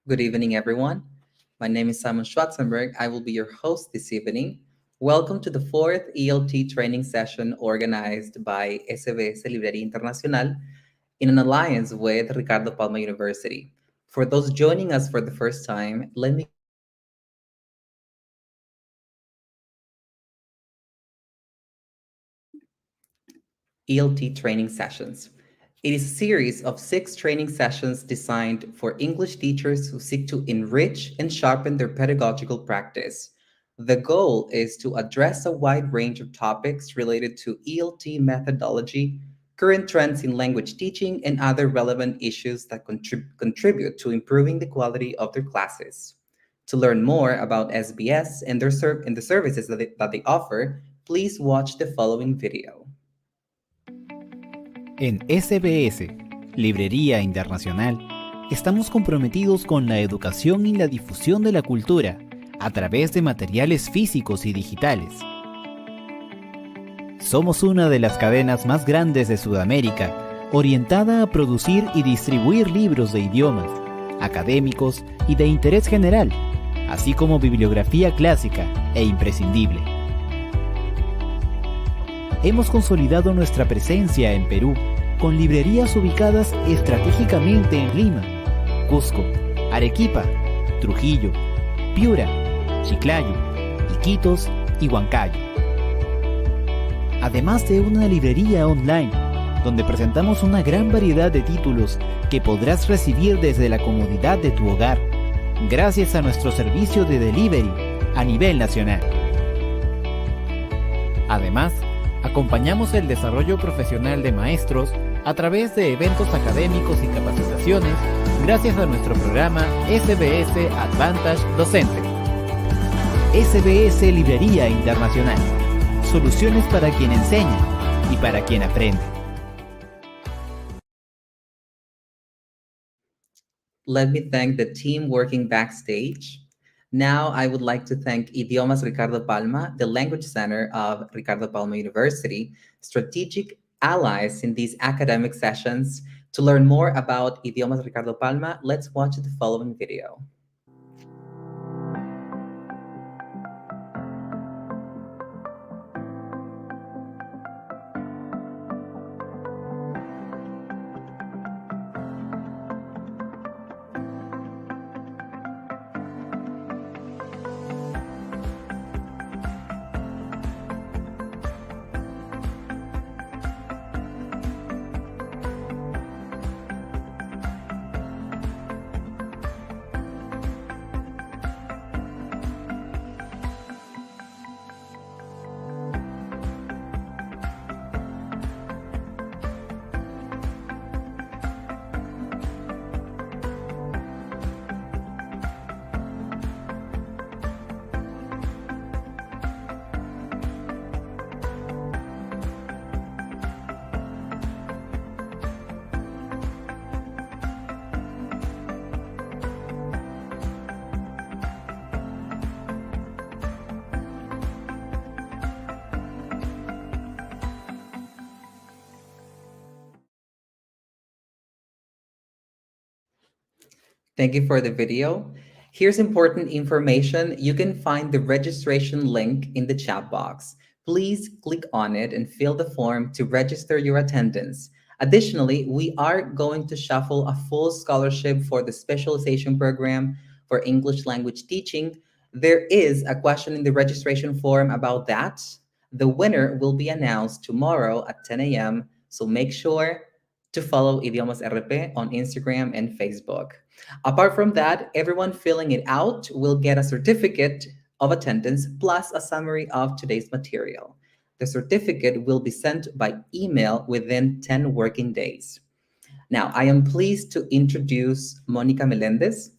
Good evening, everyone. My name is Simon Schwarzenberg. I will be your host this evening. Welcome to the fourth ELT training session organized by SBS Librería Internacional in an alliance with Ricardo Palma University. For those joining us for the first time, let me ELT training sessions. It is a series of 6 training sessions designed for English teachers who seek to enrich and sharpen their pedagogical practice. The goal is to address a wide range of topics related to ELT methodology, current trends in language teaching, and other relevant issues that contribute to improving the quality of their classes. To learn more about SBS and and the services that they offer, please watch the following video. En SBS, Librería Internacional, estamos comprometidos con la educación y la difusión de la cultura a través de materiales físicos y digitales. Somos una de las cadenas más grandes de Sudamérica, orientada a producir y distribuir libros de idiomas, académicos y de interés general, así como bibliografía clásica e imprescindible. Hemos consolidado nuestra presencia en Perú con librerías ubicadas estratégicamente en Lima, Cusco, Arequipa, Trujillo, Piura, Chiclayo, Iquitos y Huancayo. Además de una librería online, donde presentamos una gran variedad de títulos que podrás recibir desde la comodidad de tu hogar, gracias a nuestro servicio de delivery a nivel nacional. Además, acompañamos el desarrollo profesional de maestros a través de eventos académicos y capacitaciones gracias a nuestro programa SBS Advantage Docente. SBS Librería Internacional. Soluciones para quien enseña y para quien aprende. Let me thank the team working backstage. Now, I would like to thank Idiomas Ricardo Palma, the Language Center of Ricardo Palma University, strategic allies in these academic sessions. To learn more about Idiomas Ricardo Palma, let's watch the following video. Thank you for the video. Here's important information. You can find the registration link in the chat box. Please click on it and fill the form to register your attendance. Additionally, we are going to shuffle a full scholarship for the specialization program for English language teaching. There is a question in the registration form about that. The winner will be announced tomorrow at 10 a.m., so make sure to follow Idiomas RP on Instagram and Facebook. Apart from that, everyone filling it out will get a certificate of attendance plus a summary of today's material. The certificate will be sent by email within 10 working days. Now, I am pleased to introduce Mónica Meléndez.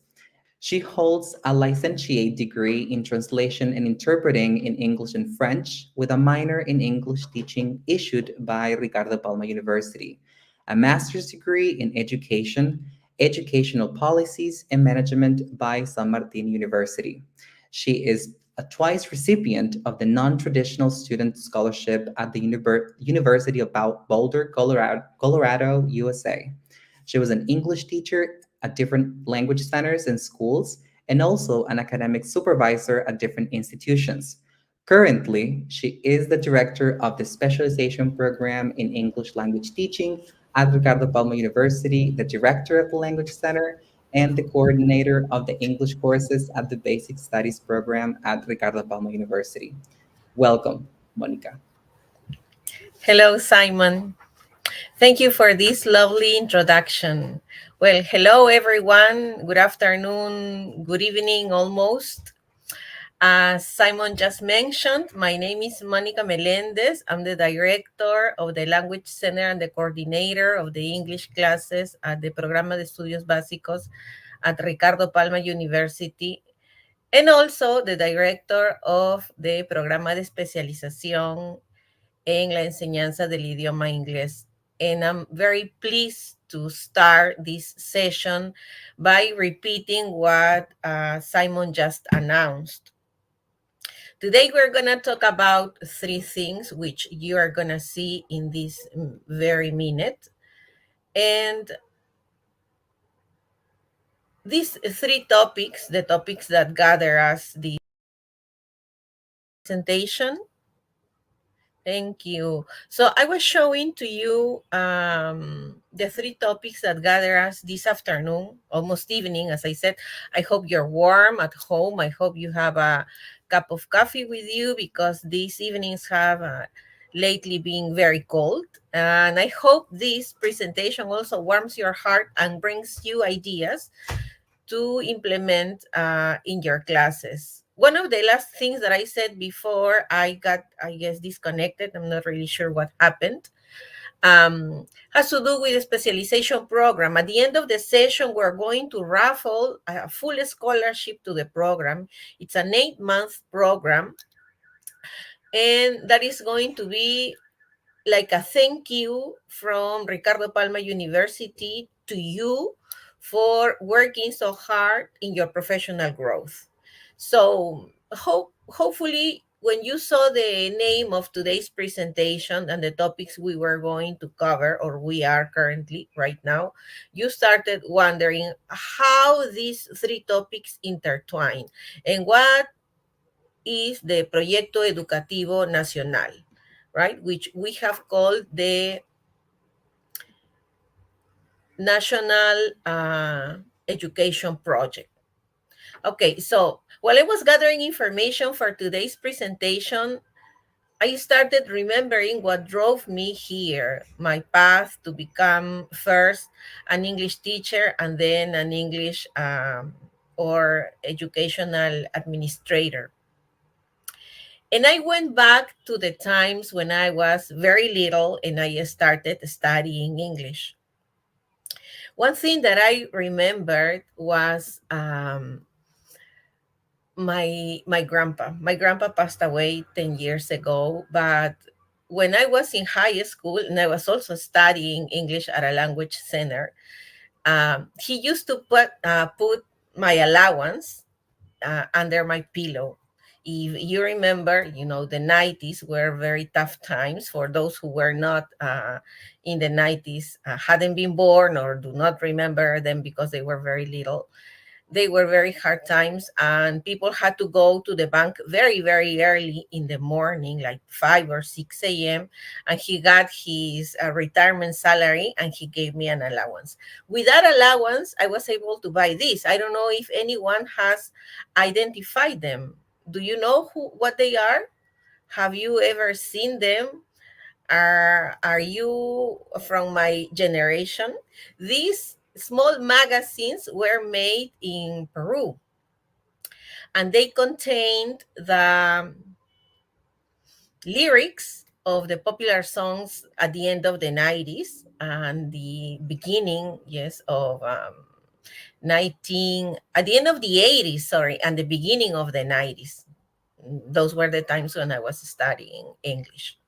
She holds a licentiate degree in translation and interpreting in English and French with a minor in English teaching issued by Ricardo Palma University, a master's degree in education, educational policies, and management by San Martin University. She is a twice recipient of the non-traditional student scholarship at the University of Boulder, Colorado, USA. She was an English teacher, at different language centers and schools, and also an academic supervisor at different institutions. Currently, she is the director of the specialization program in English language teaching at Ricardo Palma University, the director of the Language Center, and the coordinator of the English courses at the Basic Studies program at Ricardo Palma University. Welcome, Monica. Hello, Simon. Thank you for this lovely introduction. Well, hello, everyone. Good afternoon, good evening, almost. As Simon just mentioned, my name is Mónica Meléndez. I'm the director of the Language Center and the coordinator of the English classes at the Programa de Estudios Básicos at Ricardo Palma University, and also the director of the Programa de Especialización en la enseñanza del idioma inglés. And I'm very pleased to start this session by repeating what Simon just announced. Today, we're going to talk about three things, which you are going to see in this very minute. And these three topics, the topics that gather us the presentation. Thank you. So I was showing to you the three topics that gather us this afternoon, almost evening, as I said. I hope you're warm at home. I hope you have a cup of coffee with you, because these evenings have lately been very cold. And I hope this presentation also warms your heart and brings you ideas to implement in your classes. One of the last things that I said before I got, I guess, disconnected, I'm not really sure what happened, has to do with the specialization program. At the end of the session, we're going to raffle a full scholarship to the program. It's an 8-month program, and that is going to be like a thank you from Ricardo Palma University to you for working so hard in your professional growth. So hopefully, when you saw the name of today's presentation and the topics we were going to cover, or we are currently right now, you started wondering how these three topics intertwine and what is the Proyecto Educativo Nacional, right? Which we have called the National Education Project. Okay, so while I was gathering information for today's presentation, I started remembering what drove me here, my path to become first an English teacher and then an English or educational administrator. And I went back to the times when I was very little and I started studying English. One thing that I remembered was my grandpa. My grandpa passed away 10 years ago, but when I was in high school and I was also studying English at a language center, he used to put my allowance under my pillow. If you remember, the 90s were very tough times for those who were not in the 90s, hadn't been born or do not remember them because they were very little. They were very hard times, and people had to go to the bank very, very early in the morning, like 5 or 6 a.m. And he got his retirement salary and he gave me an allowance. With that allowance, I was able to buy this. I don't know if anyone has identified them. Do you know what they are? Have you ever seen them? Are you from my generation? These small magazines were made in Peru, and they contained the lyrics of the popular songs at the end of the 90s and the beginning, yes, of at the end of the 80s, sorry, and the beginning of the 90s. Those were the times when I was studying English.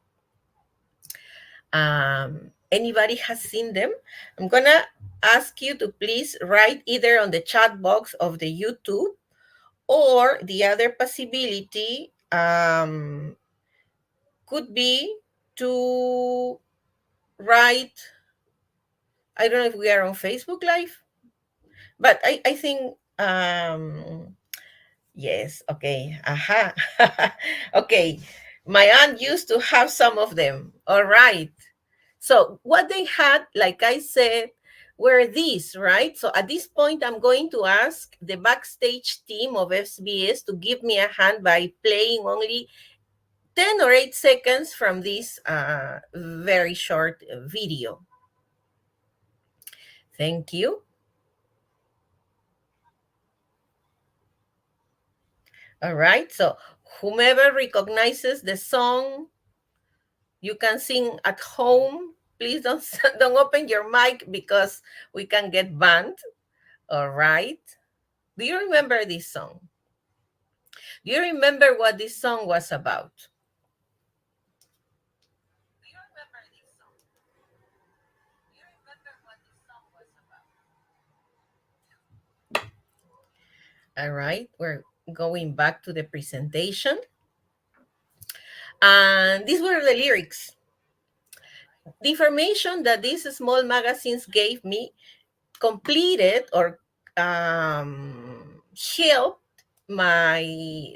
Anybody has seen them? I'm gonna ask you to please write either on the chat box of the YouTube, or the other possibility could be to write. I don't know if we are on Facebook Live. But I think, yes, okay. Aha. Okay. My aunt used to have some of them. All right. So what they had, like I said, were these, right? So at this point, I'm going to ask the backstage team of SBS to give me a hand by playing only 10 or 8 seconds from this very short video. Thank you. All right. So whomever recognizes the song, you can sing at home. Please don't don't open your mic because we can get banned. All right. Do you remember this song? Do you remember what this song was about? All right. We're going back to the presentation. And these were the lyrics. The information that these small magazines gave me completed or helped my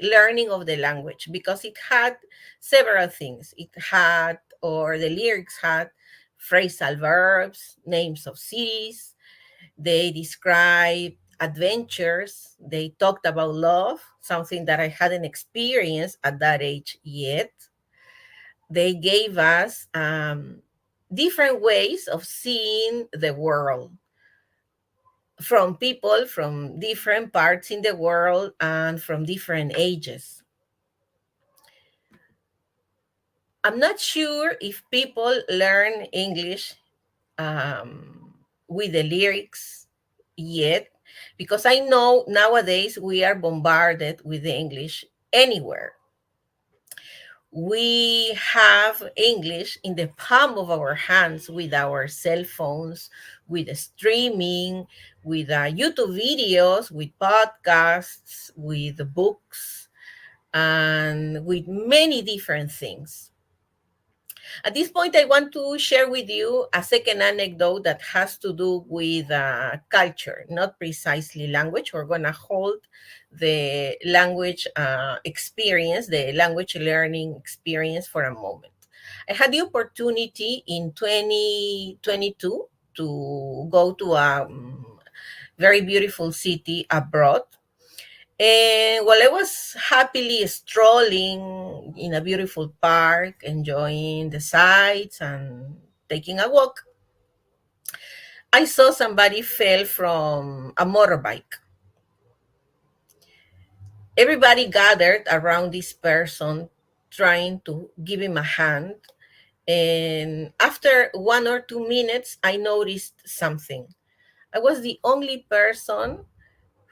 learning of the language because it had several things. It had, or the lyrics had, phrasal verbs, names of cities. They described adventures. They talked about love, something that I hadn't experienced at that age yet. They gave us different ways of seeing the world from people from different parts in the world and from different ages. I'm not sure if people learn English with the lyrics yet, because I know nowadays we are bombarded with the English anywhere. We have English in the palm of our hands with our cell phones, with streaming, with YouTube videos, with podcasts, with books, and with many different things. At this point, I want to share with you a second anecdote that has to do with culture, not precisely language. We're going to hold the language experience, the language learning experience for a moment. I had the opportunity in 2022 to go to a very beautiful city abroad. And while I was happily strolling in a beautiful park, enjoying the sights and taking a walk, I saw somebody fell from a motorbike. Everybody gathered around this person trying to give him a hand. And after 1 or 2 minutes, I noticed something. I was the only person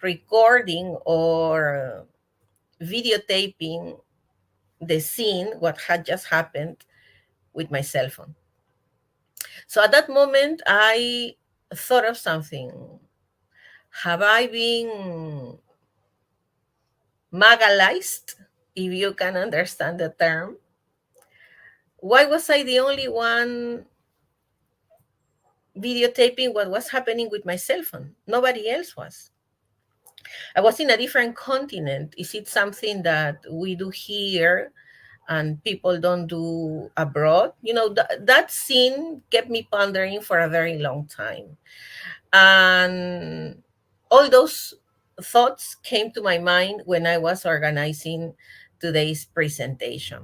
recording or videotaping the scene, what had just happened, with my cell phone. So at that moment, I thought of something. Have I been magalized, if you can understand the term? Why was I the only one videotaping what was happening with my cell phone? Nobody else was. I was in a different continent. Is it something that we do here and people don't do abroad? You know, that scene kept me pondering for a very long time. And all those thoughts came to my mind when I was organizing today's presentation.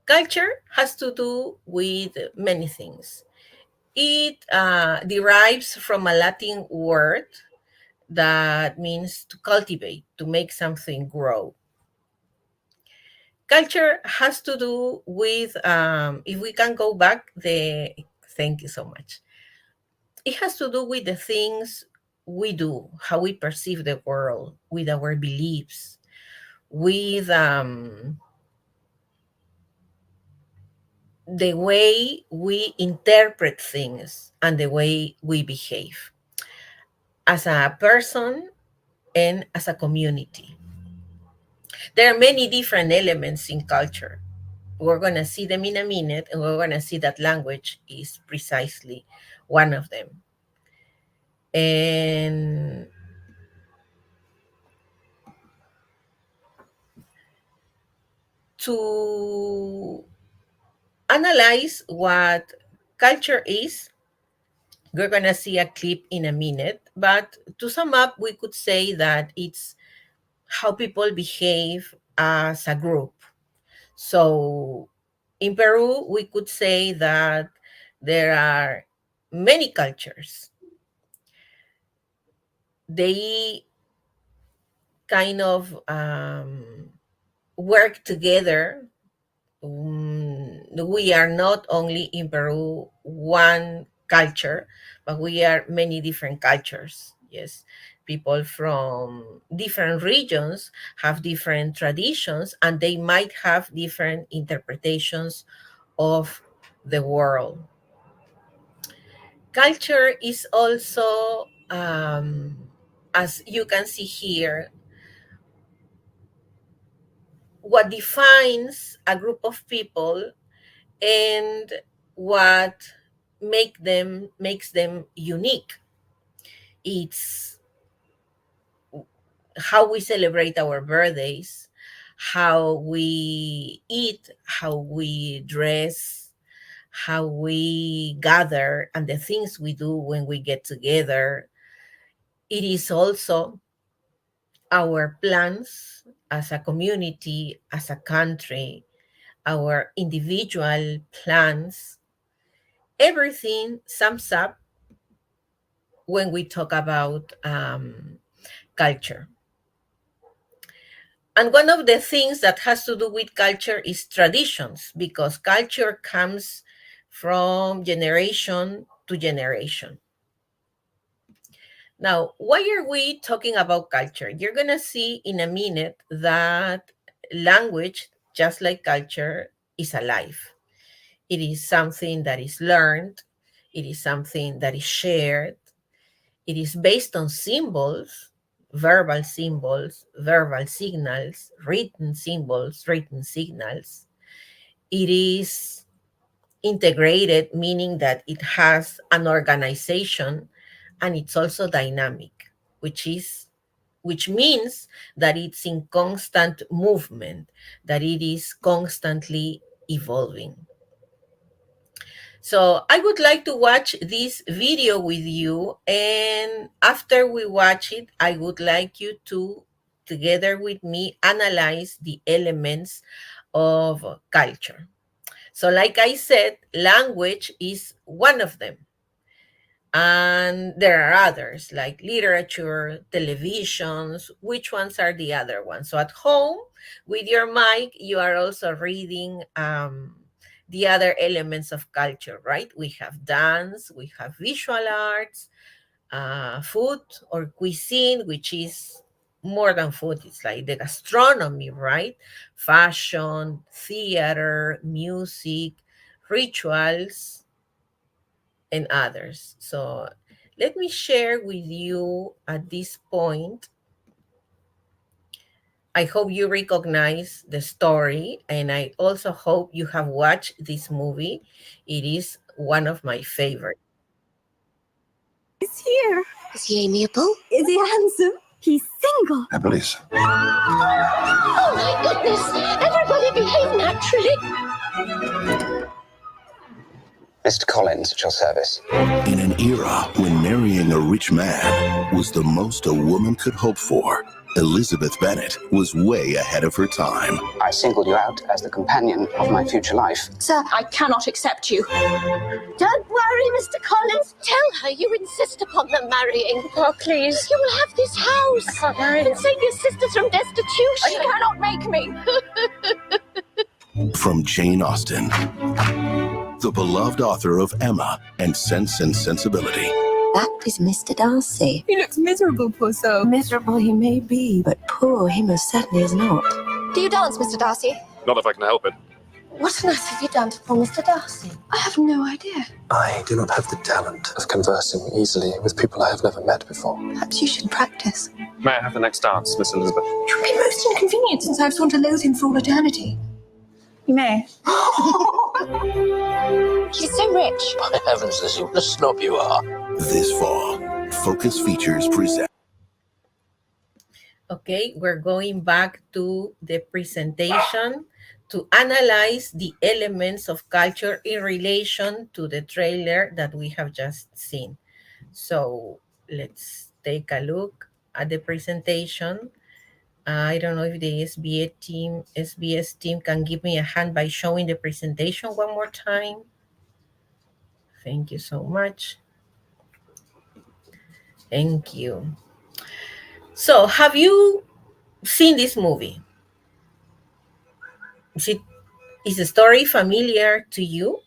Culture has to do with many things. It derives from a Latin word that means to cultivate, to make something grow. Culture has to do with, if we can go back, thank you so much. It has to do with the things we do, how we perceive the world, with our beliefs, with the way we interpret things and the way we behave as a person and as a community. There are many different elements in culture. We're going to see them in a minute, and we're going to see that language is precisely one of them. And to analyze what culture is, we're going to see a clip in a minute. But to sum up, we could say that it's how people behave as a group. So in Peru, we could say that there are many cultures. They kind of work together. We are not only in Peru one culture, but we are many different cultures. Yes, people from different regions have different traditions, and they might have different interpretations of the world. Culture is also, as you can see here, what defines a group of people and what makes them unique. It's how we celebrate our birthdays, how we eat, how we dress, how we gather, and the things we do when we get together. It is also our plans as a community, as a country, our individual plans. Everything sums up when we talk about culture. And one of the things that has to do with culture is traditions, because culture comes from generation to generation. Now, why are we talking about culture? You're going to see in a minute that language, just like culture, is alive. It is something that is learned. It is something that is shared. It is based on symbols, verbal signals, written symbols, written signals. It is integrated, meaning that it has an organization, and it's also dynamic, which means that it's in constant movement, that it is constantly evolving. So I would like to watch this video with you, and after we watch it, I would like you to, together with me, analyze the elements of culture. So like I said, language is one of them. And there are others like literature, televisions. Which ones are the other ones? So at home, with your mic, you are also reading the other elements of culture, right? We have dance, we have visual arts, food or cuisine, which is more than food. It's like the gastronomy, right? Fashion, theater, music, rituals, and others. So let me share with you at this point. I hope you recognize the story, and I also hope you have watched this movie. It is one of my favorites. He's here. Is he amiable? Is he handsome? He's single. I believe so. Oh my goodness! Everybody behave naturally. Mr. Collins, at your service. In an era when marrying a rich man was the most a woman could hope for, Elizabeth Bennet was way ahead of her time. I singled you out as the companion of my future life. Sir, I cannot accept you. Don't worry, Mr. Collins. Tell her you insist upon them marrying. Oh, please. You will have this house. I can't marry And save your sisters from destitution. You cannot make me. From Jane Austen, the beloved author of Emma and Sense and Sensibility. That is Mr. Darcy. He looks miserable, poor soul. Miserable he may be, but poor he most certainly is not. Do you dance, Mr. Darcy? Not if I can help it. What on earth have you done to poor Mr. Darcy? I have no idea. I do not have the talent of conversing easily with people I have never met before. Perhaps you should practice. May I have the next dance, Miss Elizabeth? It would be most inconvenient since I've sworn to loathe him for all eternity. You may. He's so rich. By heavens, Lizzie, what a snob you are. This fall, Focus Features present. Okay, we're going back to the presentation to analyze the elements of culture in relation to the trailer that we have just seen. So let's take a look at the presentation. I don't know if the SBS team can give me a hand by showing the presentation one more time. Thank you so much. Thank you. So have you seen this movie? Is the story familiar to you?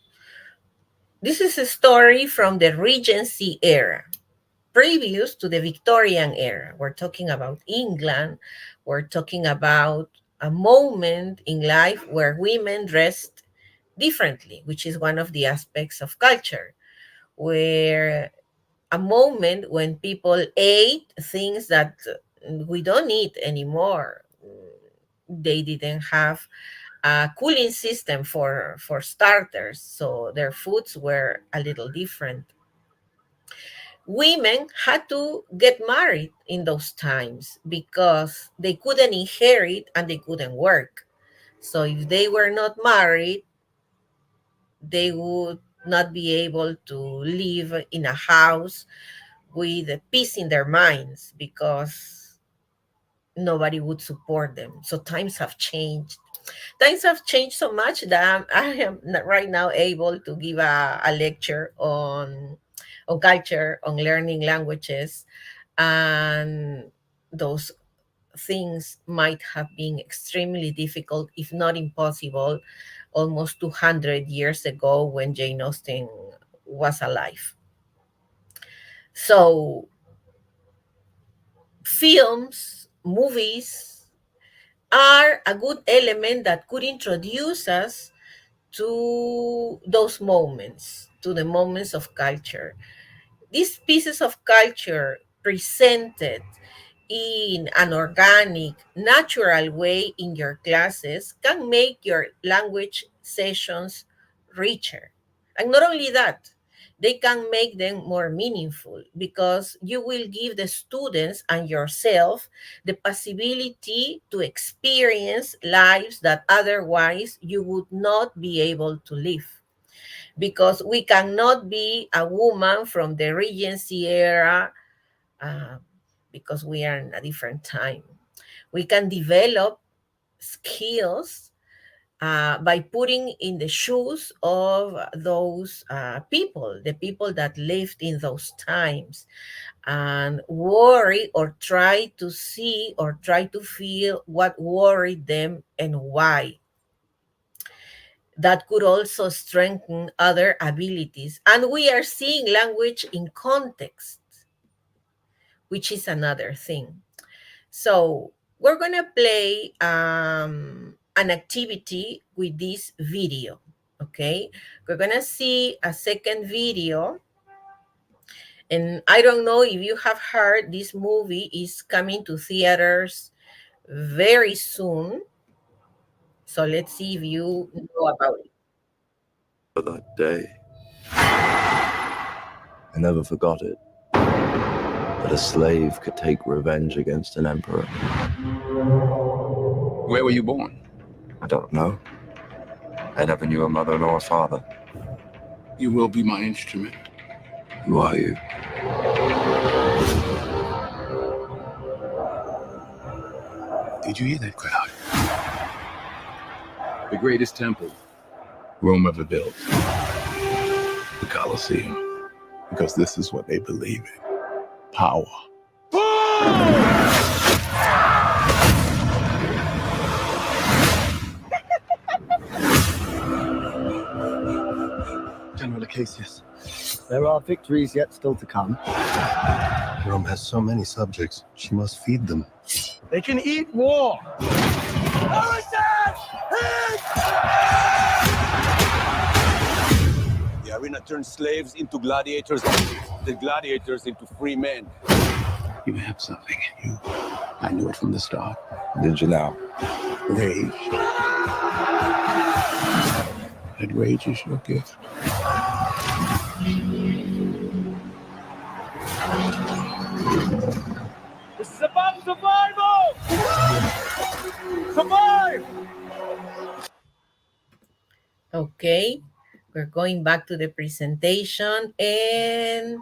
This is a story from the Regency era, previous to the Victorian era. We're talking about England. We're talking about a moment in life where women dressed differently, which is one of the aspects of culture, where a moment when people ate things that we don't eat anymore. They didn't have a cooling system for starters, so their foods were a little different. Women had to get married in those times because they couldn't inherit and they couldn't work. So if they were not married, they would not be able to live in a house with peace in their minds because nobody would support them. So times have changed. Times have changed so much that I am right now able to give a lecture on culture, on learning languages, and those things might have been extremely difficult, if not impossible, almost 200 years ago when Jane Austen was alive. So films, movies are a good element that could introduce us to those moments, to the moments of culture. These pieces of culture presented in an organic, natural way in your classes can make your language sessions richer. And not only that, they can make them more meaningful because you will give the students and yourself the possibility to experience lives that otherwise you would not be able to live. Because we cannot be a woman from the Regency era because we are in a different time. We can develop skills by putting in the shoes of those people, the people that lived in those times, and worry or try to see or try to feel what worried them and why. That could also strengthen other abilities. And we are seeing language in context, which is another thing. So we're going to play an activity with this video, okay? We're going to see a second video. And I don't know if you have heard, this movie is coming to theaters very soon. So let's see if you know about it. That day, I never forgot it. That a slave could take revenge against an emperor. Where were you born? I don't know. I never knew a mother nor a father. You will be my instrument. Who are you? Did you hear that crowd? The greatest temple Rome ever built. The Colosseum. Because this is what they believe in. Power. General Acacius, there are victories yet still to come. Rome has so many subjects, she must feed them. They can eat war. The arena turns slaves into gladiators, the gladiators into free men. You have something in you. I knew it from the start. Did you now? Rage. That rage is your gift. Survival! Survive! Okay, we're going back to the presentation, and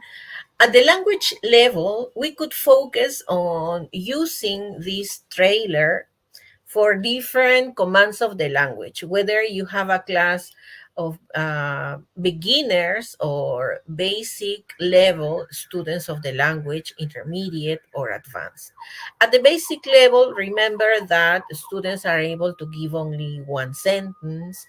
at the language level, we could focus on using this trailer for different commands of the language, whether you have a class of beginners or basic level students of the language, intermediate or advanced. At the basic level, remember that students are able to give only one sentence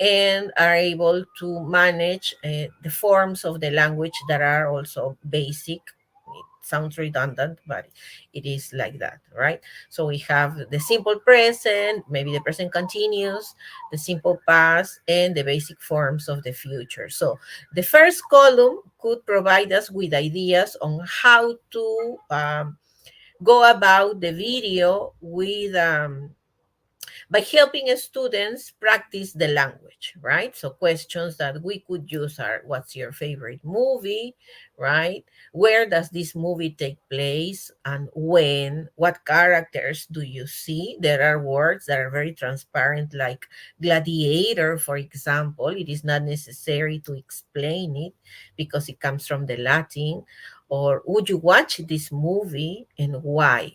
and are able to manage the forms of the language that are also basic. It sounds redundant, but it is like that, right? So we have the simple present, maybe the present continuous, the simple past, and the basic forms of the future. So the first column could provide us with ideas on how to go about the video with by helping students practice the language, right? So questions that we could use are, what's your favorite movie, right? Where does this movie take place and when? What characters do you see? There are words that are very transparent, like gladiator, for example. It is not necessary to explain it because it comes from the Latin. Or would you watch this movie and why?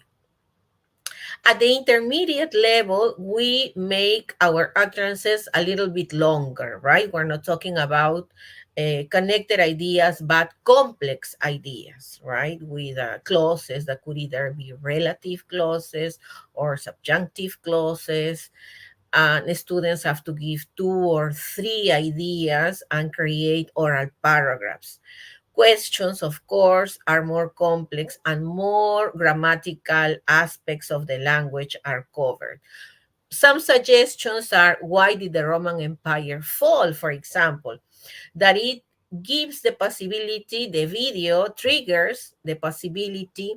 At the intermediate level, we make our utterances a little bit longer, right? We're not talking about connected ideas, but complex ideas, right? With clauses that could either be relative clauses or subjunctive clauses. And students have to give 2 or 3 ideas and create oral paragraphs. Questions, of course, are more complex and more grammatical aspects of the language are covered. Some suggestions are, why did the Roman Empire fall, for example? That it gives the possibility, the video triggers the possibility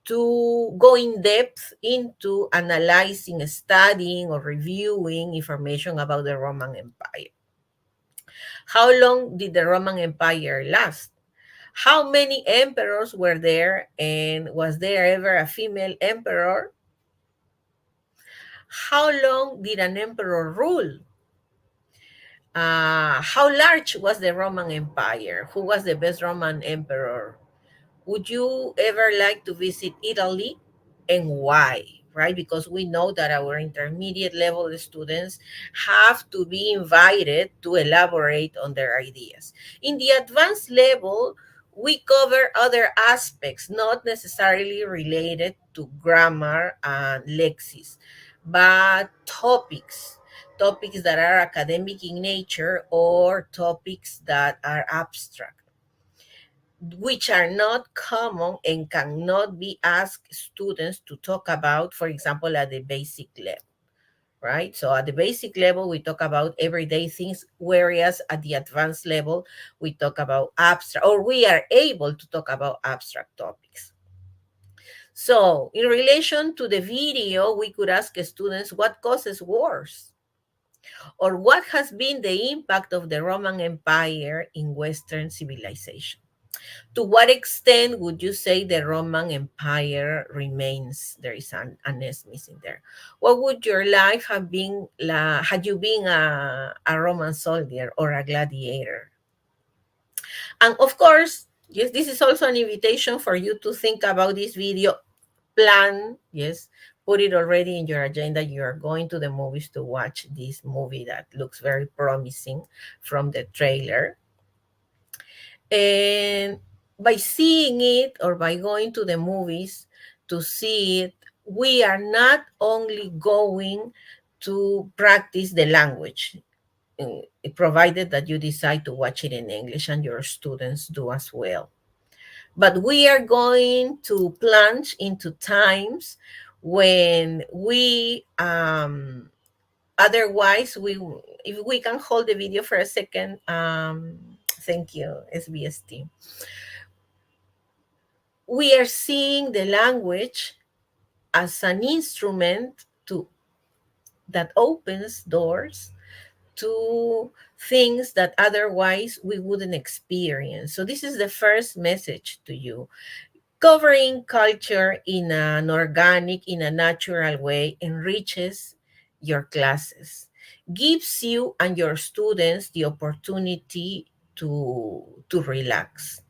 to go in depth into analyzing, studying, or reviewing information about the Roman Empire. How long did the Roman Empire last? How many emperors were there, and was there ever a female emperor? How long did an emperor rule? How large was the Roman Empire? Who was the best Roman emperor? Would you ever like to visit Italy, and why? Right? Because we know that our intermediate level students have to be invited to elaborate on their ideas. In the advanced level, we cover other aspects, not necessarily related to grammar and lexis, but topics that are academic in nature or topics that are abstract, which are not common and cannot be asked students to talk about, for example, at the basic level, right? So at the basic level, we talk about everyday things, whereas at the advanced level, we talk about abstract, or we are able to talk about abstract topics. So in relation to the video, we could ask students, what causes wars? Or what has been the impact of the Roman Empire in Western civilization? To what extent would you say the Roman Empire remains? There is an S missing there. What would your life have been had you been a Roman soldier or a gladiator? And of course, yes, this is also an invitation for you to think about this video. Plan, yes, put it already in your agenda. You are going to the movies to watch this movie that looks very promising from the trailer. And by seeing it or by going to the movies to see it, we are not only going to practice the language, provided that you decide to watch it in English and your students do as well. But we are going to plunge into times when we otherwise, if we can hold the video for a second. Thank you, SBS team. We are seeing the language as an instrument that opens doors to things that otherwise we wouldn't experience. So this is the first message to you. Covering culture in an organic, in a natural way enriches your classes, gives you and your students the opportunity to relax,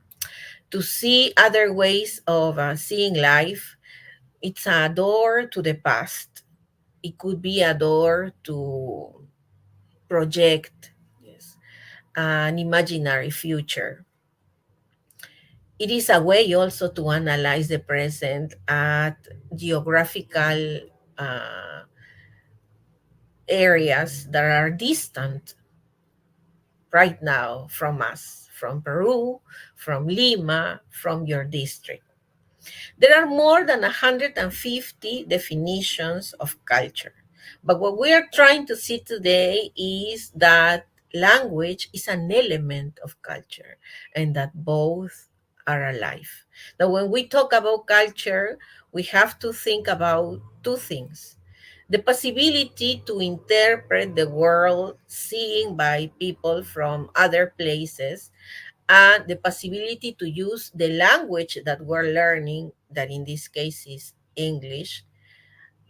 to see other ways of seeing life. It's a door to the past. It could be a door to project, yes, an imaginary future. It is a way also to analyze the present at geographical uh, areas that are distant right now from us, from Peru, from Lima, from your district. There are more than 150 definitions of culture. But what we are trying to see today is that language is an element of culture and that both are alive. Now, when we talk about culture, we have to think about two things: the possibility to interpret the world seen by people from other places, and the possibility to use the language that we're learning, that in this case is English,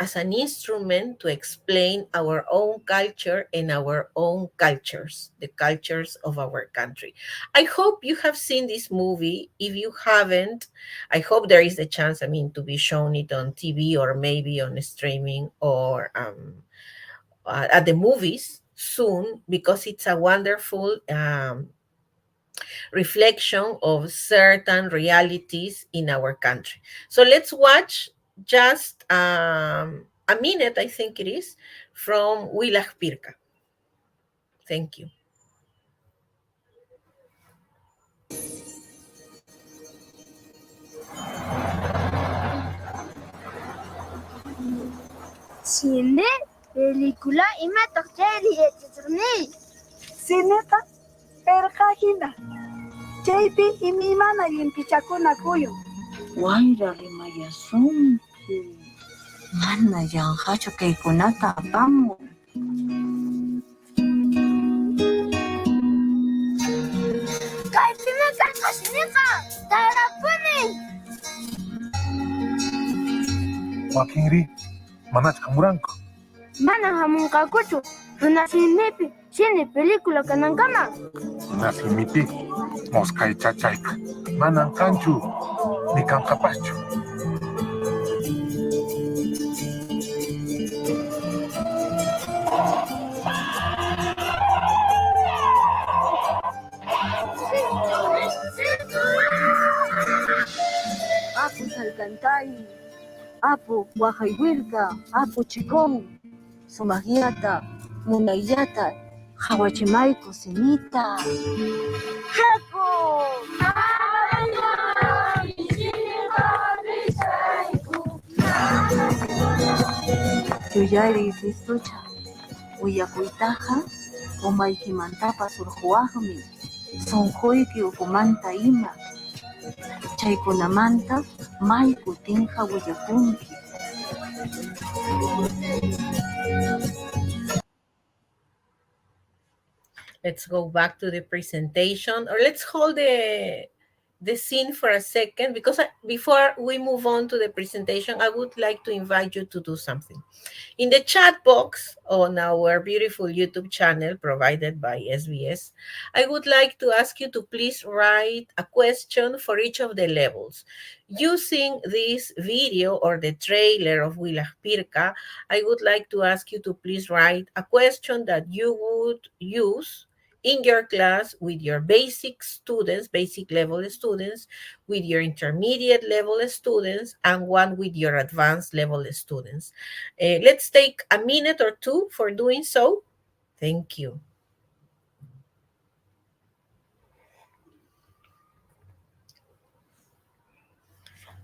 as an instrument to explain our own culture and our own cultures, the cultures of our country. I hope you have seen this movie. If you haven't, I hope there is a chance, to be shown it on TV or maybe on streaming or at the movies soon, because it's a wonderful reflection of certain realities in our country. So let's watch just a minute, I think it is, from Wilah Pirka. Thank you. Sini película ima tokeli etzurni. Sineta perkajina. Chaypi imimana yimpichakuna kuyo. Wayra rimayasumpi. Mana yanqachu kaykunata apamun. Kaypimi kallqashniqa tarapuni. Wakinri, manach kamuranku. Mana hamunqakuchu. Runasinipi sini película kanankama. Nasimiti, moskay chachayka. Manan kanchu, ni kankapaschu. Apu salkantay, apu wahaywirka, apu chikon, sumagyata, munayyata, hawachimayku sinita. Haku! Yuyari listucha, uyakuytaqa, umaykimantapas urhuwaqmi, sunquyki ukumanta ima. Chaykunamanta mayku tinqa willakunki. Let's go back to the presentation, or let's hold the scene for a second, because before we move on to the presentation, I would like to invite you to do something. In the chat box on our beautiful YouTube channel provided by SBS, I would like to ask you to please write a question for each of the levels. Using this video or the trailer of Wilah Pirka, I would like to ask you to please write a question that you would use in your class with your basic students, basic level students, with your intermediate level students, and one with your advanced level students. Let's take a minute or two for doing so. Thank you.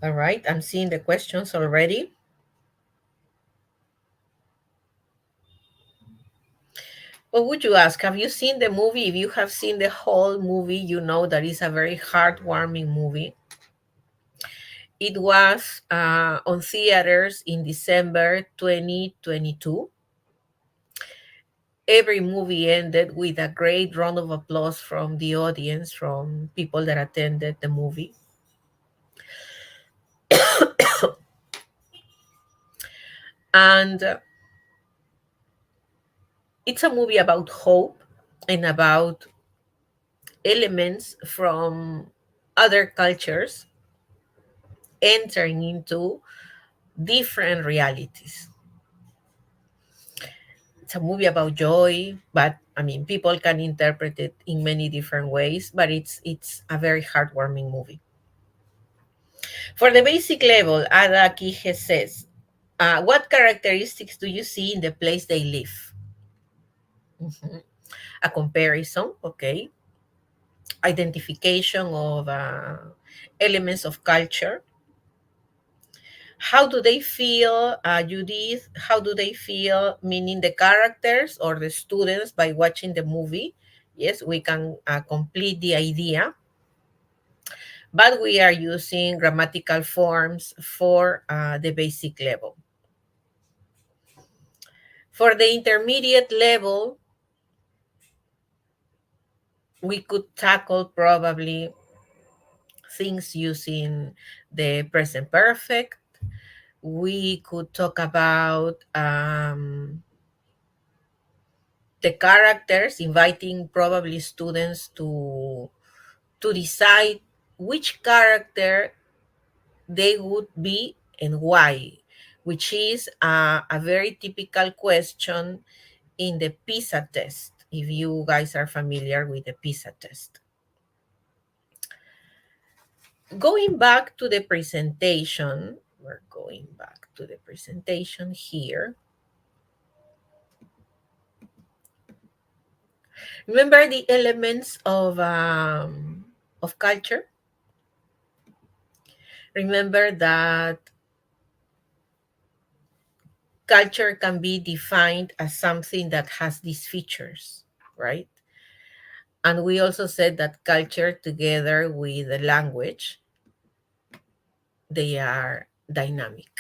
All right, I'm seeing the questions already. What would you ask? Have you seen the movie? If you have seen the whole movie, you know that it's a very heartwarming movie. It was on theaters in December 2022. Every movie ended with a great round of applause from the audience, from people that attended the movie. And it's a movie about hope and about elements from other cultures entering into different realities. It's a movie about joy, but I mean, people can interpret it in many different ways, but it's a very heartwarming movie. For the basic level, Ada Kije says, what characteristics do you see in the place they live? Mhm. A comparison, okay. Identification of elements of culture. How do they feel, Judith? How do they feel, meaning the characters or the students, by watching the movie? Yes, we can complete the idea, but we are using grammatical forms for the basic level. For the intermediate level, we could tackle probably things using the present perfect. We could talk about the characters, inviting probably students to decide which character they would be and why, which is a very typical question in the PISA test, if you guys are familiar with the PISA test. Going back to the presentation, we're going back to the presentation here. Remember the elements of culture? Remember that culture can be defined as something that has these features, right? And we also said that culture, together with the language, they are dynamic.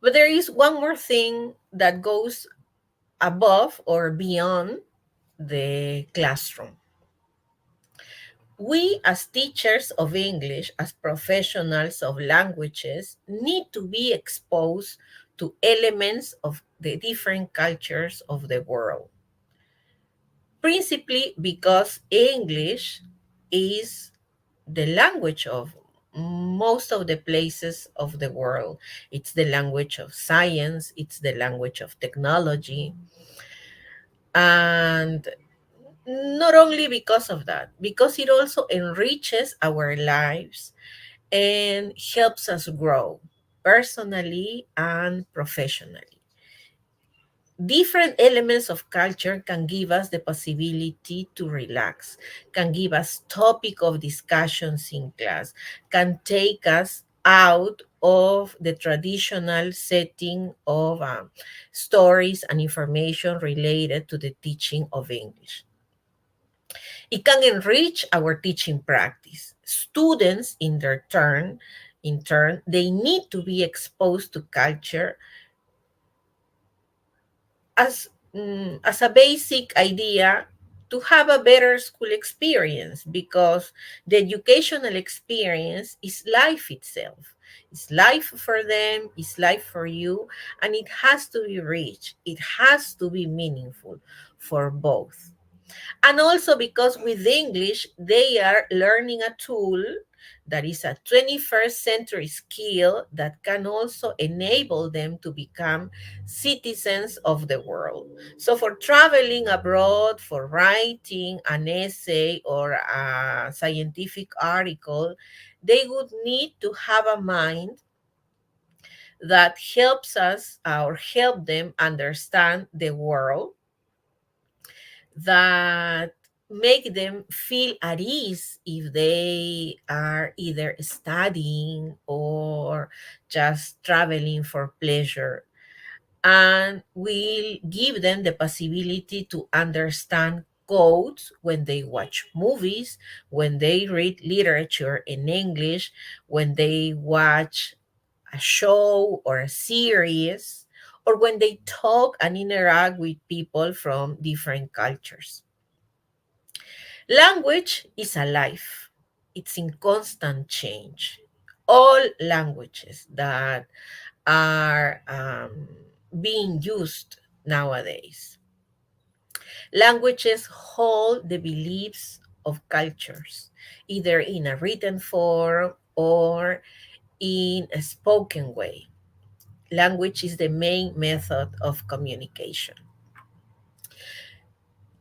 But there is one more thing that goes above or beyond the classroom. We, as teachers of English, as professionals of languages, need to be exposed to elements of the different cultures of the world. Principally because English is the language of most of the places of the world. It's the language of science, it's the language of technology. And not only because of that, because it also enriches our lives and helps us grow personally and professionally. Different elements of culture can give us the possibility to relax, can give us topic of discussions in class, can take us out of the traditional setting of stories and information related to the teaching of English. It can enrich our teaching practice. Students, in turn, they need to be exposed to culture as a basic idea to have a better school experience, because the educational experience is life itself. It's life for them, it's life for you, and it has to be rich. It has to be meaningful for both. And also because with English, they are learning a tool that is a 21st century skill that can also enable them to become citizens of the world. So for traveling abroad, for writing an essay or a scientific article, they would need to have a mind that helps us or help them understand the world, that make them feel at ease if they are either studying or just traveling for pleasure, and will give them the possibility to understand codes when they watch movies, when they read literature in English, when they watch a show or a series, or when they talk and interact with people from different cultures. Language is alive. It's in constant change. All languages that are being used nowadays. Languages hold the beliefs of cultures, either in a written form or in a spoken way. Language is the main method of communication.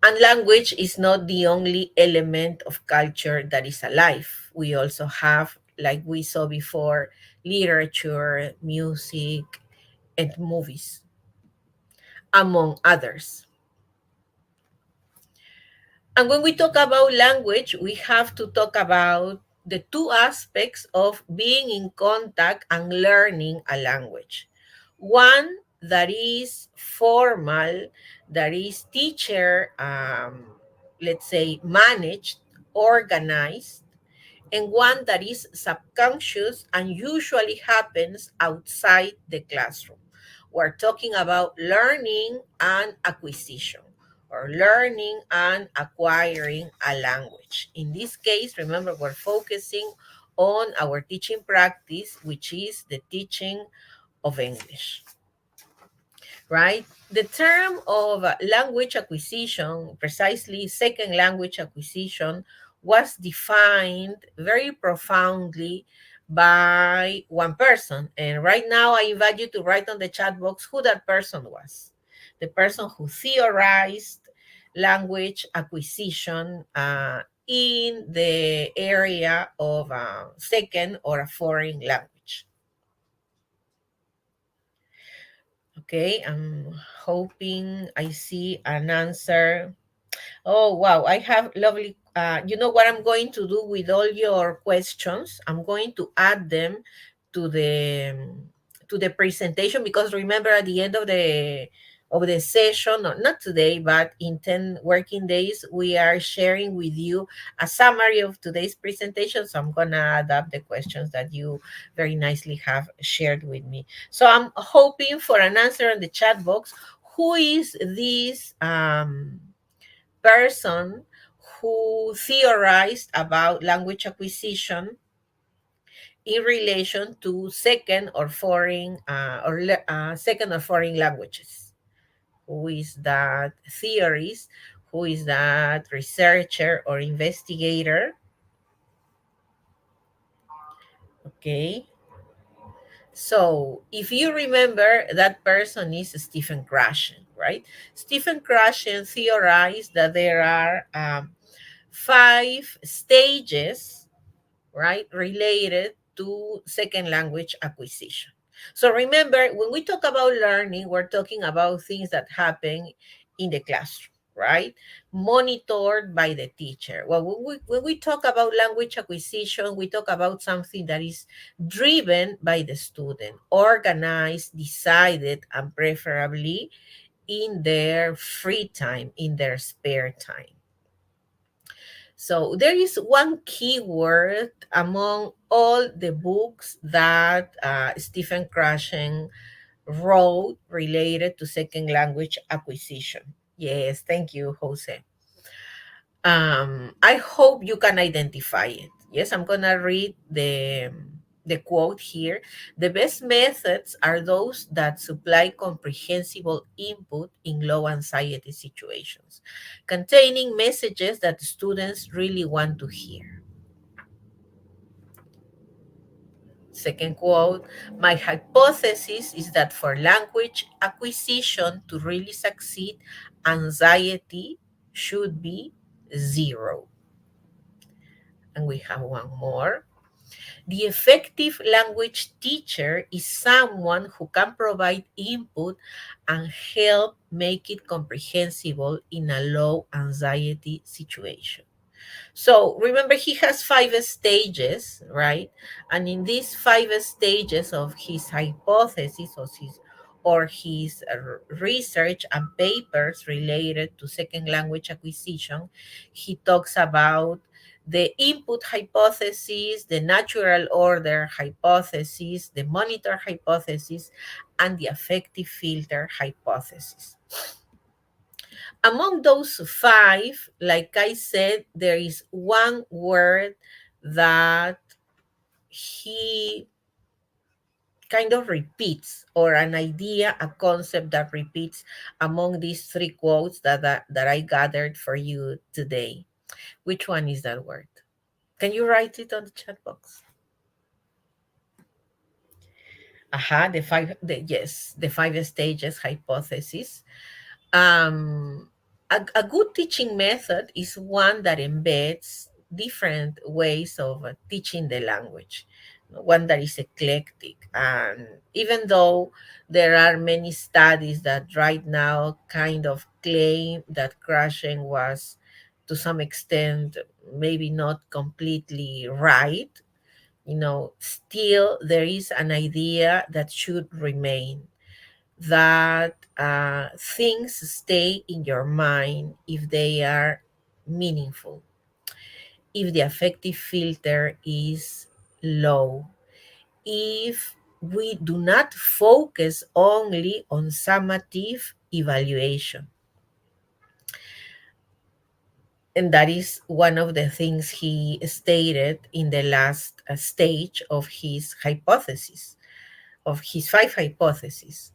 And language is not the only element of culture that is alive. We also have, like we saw before, literature, music, and movies, among others. And when we talk about language, we have to talk about the two aspects of being in contact and learning a language. One that is formal, that is teacher, let's say, managed, organized, and one that is subconscious and usually happens outside the classroom. We're talking about learning and acquisition, or learning and acquiring a language. In this case, remember, we're focusing on our teaching practice, which is the teaching of English, right? The term of language acquisition, precisely second language acquisition, was defined very profoundly by one person. And right now, I invite you to write on the chat box who that person was. The person who theorized language acquisition in the area of a second or a foreign language. Okay, I'm hoping I see an answer. Oh, wow, I have lovely, you know what I'm going to do with all your questions? I'm going to add them to the presentation, because remember, at the end of the session, not today, but in 10 working days, we are sharing with you a summary of today's presentation. So I'm gonna adapt the questions that you very nicely have shared with me. So I'm hoping for an answer in the chat box. Who is this person who theorized about language acquisition in relation to second or foreign languages? Who is that theorist? Who is that researcher or investigator? Okay. So if you remember, that person is Stephen Krashen, right? Stephen Krashen theorized that there are 5 stages, right, related to second language acquisition. So remember, when we talk about learning, we're talking about things that happen in the classroom, right? Monitored by the teacher. Well, when we talk about language acquisition, we talk about something that is driven by the student, organized, decided, and preferably in their free time, in their spare time. So there is one keyword among all the books that Stephen Krashen wrote related to second language acquisition. Yes, thank you, Jose. I hope you can identify it. Yes, I'm gonna read the quote here. The best methods are those that supply comprehensible input in low anxiety situations, containing messages that students really want to hear. Second quote, my hypothesis is that for language acquisition to really succeed, anxiety should be 0. And we have one more. The effective language teacher is someone who can provide input and help make it comprehensible in a low anxiety situation. So remember, he has 5 stages, right? And in these 5 stages of his hypothesis or his research and papers related to second language acquisition, he talks about the input hypothesis, the natural order hypothesis, the monitor hypothesis, and the affective filter hypothesis. Among those 5, like I said, there is one word that he kind of repeats, or an idea, a concept that repeats among these three quotes that I gathered for you today. Which one is that word? Can you write it on the chat box? The five stages hypothesis. A good teaching method is one that embeds different ways of teaching the language, one that is eclectic. And even though there are many studies that right now kind of claim that crashing was to some extent maybe not completely right, still there is an idea that should remain, that things stay in your mind if they are meaningful, if the affective filter is low, if we do not focus only on summative evaluation. And that is one of the things he stated in the last stage of his hypothesis, of his five hypotheses.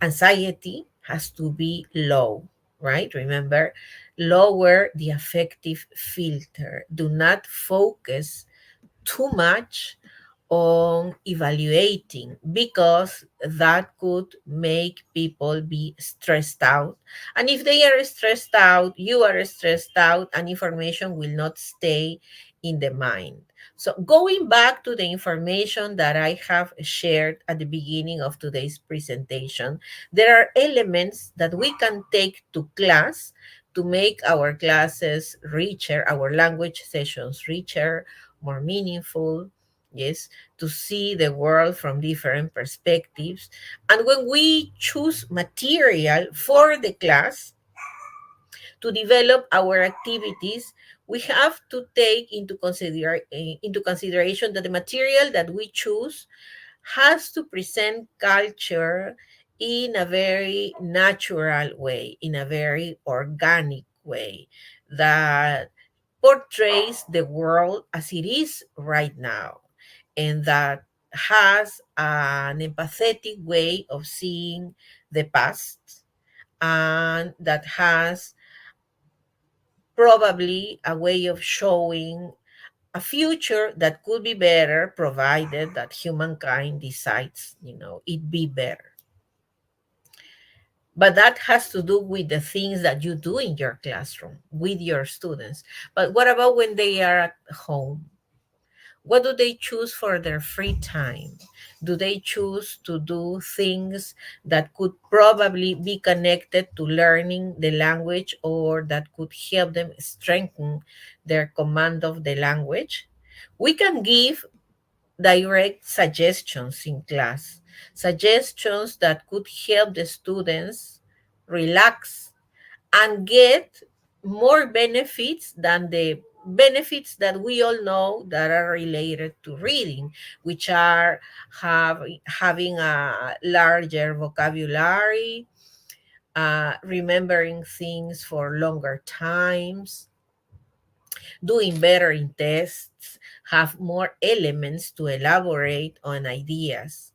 Anxiety has to be low, right? Remember, lower the affective filter. Do not focus too much on evaluating, because that could make people be stressed out. And if they are stressed out, you are stressed out, and information will not stay in the mind. So going back to the information that I have shared at the beginning of today's presentation, there are elements that we can take to class to make our classes richer, our language sessions richer, more meaningful, yes, to see the world from different perspectives. And when we choose material for the class to develop our activities, we have to take into consideration that the material that we choose has to present culture in a very natural way, in a very organic way, that portrays the world as it is right now, and that has an empathetic way of seeing the past, and that has probably a way of showing a future that could be better, provided that humankind decides, it be better. But that has to do with the things that you do in your classroom with your students. But what about when they are at home? What do they choose for their free time? Do they choose to do things that could probably be connected to learning the language, or that could help them strengthen their command of the language? We can give direct suggestions in class, suggestions that could help the students relax and get more benefits than the benefits that we all know that are related to reading, which are having a larger vocabulary, remembering things for longer times, doing better in tests, have more elements to elaborate on ideas.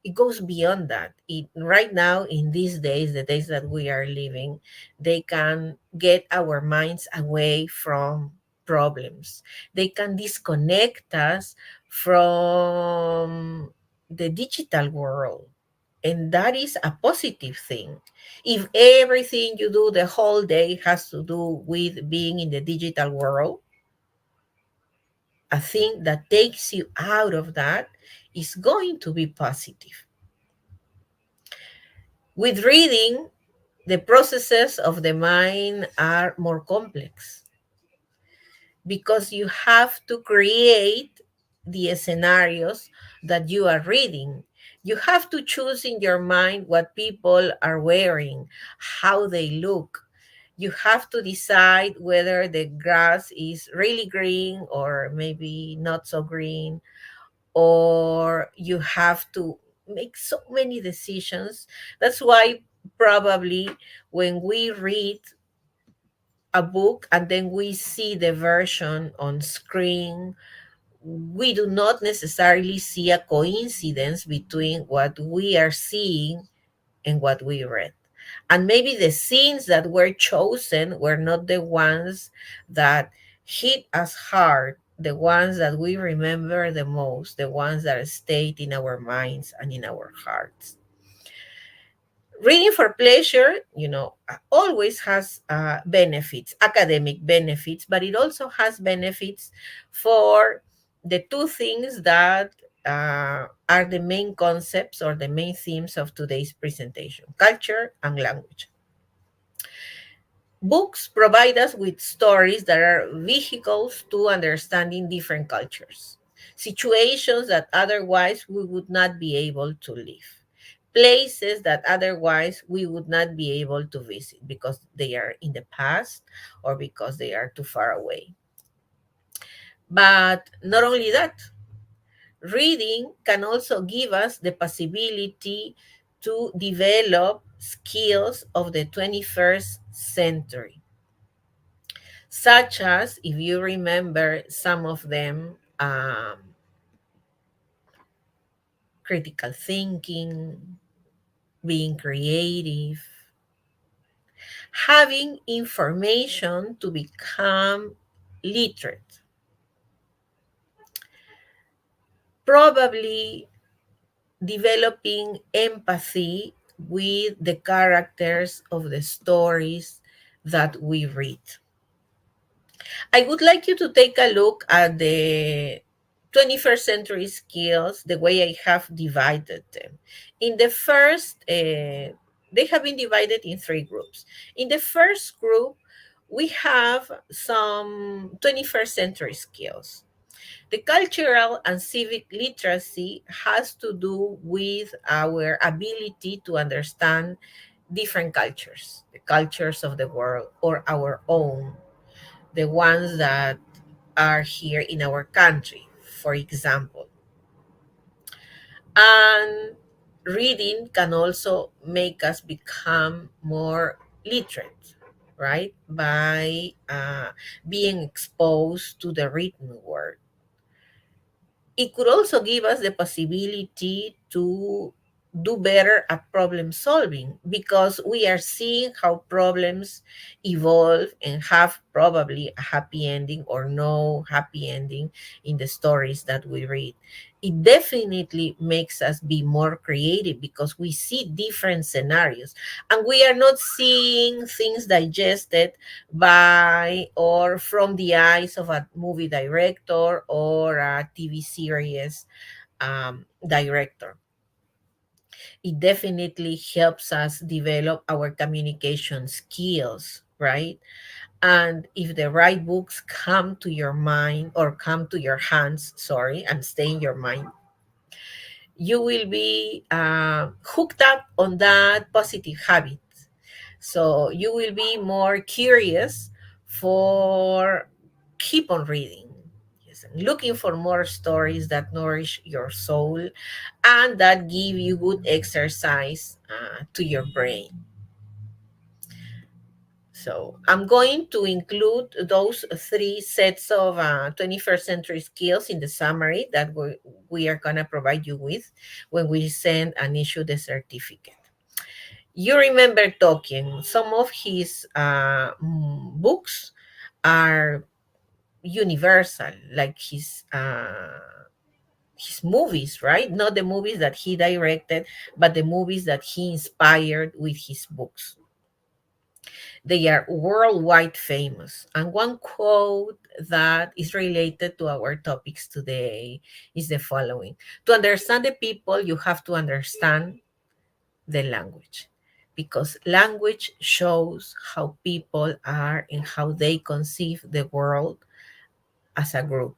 It goes beyond that. Right now, in these days, the days that we are living, they can get our minds away from problems. They can disconnect us from the digital world. And that is a positive thing. If everything you do the whole day has to do with being in the digital world, a thing that takes you out of that is going to be positive. With reading, the processes of the mind are more complex, because you have to create the scenarios that you are reading. You have to choose in your mind what people are wearing, how they look. You have to decide whether the grass is really green or maybe not so green, or you have to make so many decisions. That's why probably when we read a book and then we see the version on screen, we do not necessarily see a coincidence between what we are seeing and what we read. And maybe the scenes that were chosen were not the ones that hit us hard, the ones that we remember the most, the ones that stayed in our minds and in our hearts. Reading for pleasure, always has benefits, academic benefits, but it also has benefits for the two things that are the main concepts or the main themes of today's presentation: culture and language. Books provide us with stories that are vehicles to understanding different cultures, situations that otherwise we would not be able to live, places that otherwise we would not be able to visit because they are in the past or because they are too far away. But not only that, reading can also give us the possibility to develop skills of the 21st century, such as, if you remember some of them, critical thinking, being creative, having information to become literate, probably developing empathy with the characters of the stories that we read. I would like you to take a look at the 21st century skills, the way I have divided them. In the first, they have been divided in three groups. In the first group, we have some 21st century skills. The cultural and civic literacy has to do with our ability to understand different cultures, the cultures of the world or our own, the ones that are here in our country, for example. And reading can also make us become more literate, right? By being exposed to the written word. It could also give us the possibility to do better at problem solving because we are seeing how problems evolve and have probably a happy ending or no happy ending in the stories that we read. It definitely makes us be more creative because we see different scenarios and we are not seeing things digested by or from the eyes of a movie director or a TV series director. It definitely helps us develop our communication skills, right? And if the right books come to your mind or come to your hands, sorry, and stay in your mind, you will be hooked up on that positive habit. So you will be more curious for keep on reading. Yes, and looking for more stories that nourish your soul and that give you good exercise to your brain. So I'm going to include those three sets of 21st century skills in the summary that we are going to provide you with when we send and issue the certificate. You remember Tolkien. Some of his books are universal, like his movies, right? Not the movies that he directed, but the movies that he inspired with his books. They are worldwide famous. And one quote that is related to our topics today is the following: to understand the people, you have to understand the language, because language shows how people are and how they conceive the world as a group.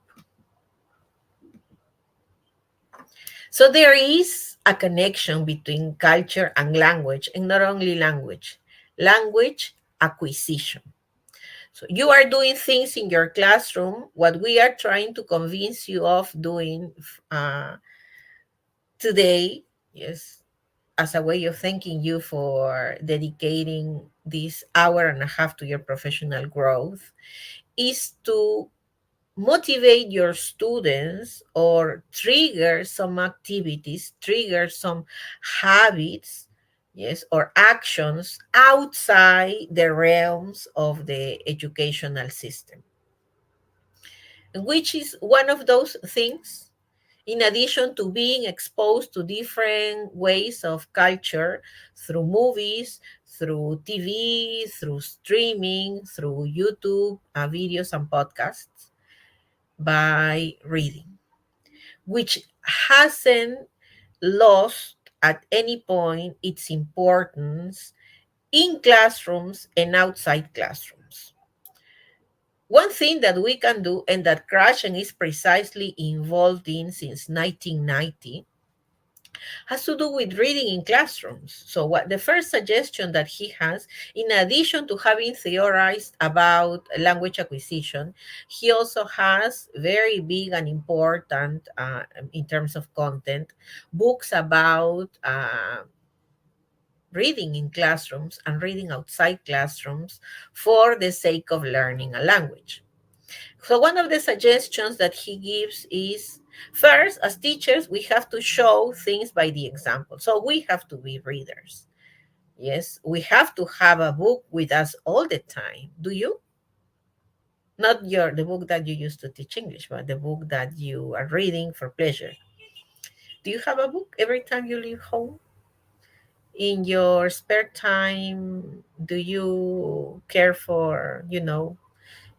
So there is a connection between culture and language, and not only language acquisition. So you are doing things in your classroom, what we are trying to convince you of doing today, yes, as a way of thanking you for dedicating this hour and a half to your professional growth, is to motivate your students or trigger some activities, trigger some habits, yes, or actions outside the realms of the educational system. Which is one of those things, in addition to being exposed to different ways of culture through movies, through TV, through streaming, through YouTube, videos, and podcasts, by reading, which hasn't lost at any point its importance in classrooms and outside classrooms. One thing that we can do, and that Krashen is precisely involved in since 1990, has to do with reading in classrooms. So what the first suggestion that he has, in addition to having theorized about language acquisition, he also has very big and important, in terms of content, books about reading in classrooms and reading outside classrooms for the sake of learning a language. So one of the suggestions that he gives is, first, as teachers, we have to show things by the example. So we have to be readers. Yes, we have to have a book with us all the time. Do you? Not the book that you used to teach English, but the book that you are reading for pleasure. Do you have a book every time you leave home? In your spare time, do you care for,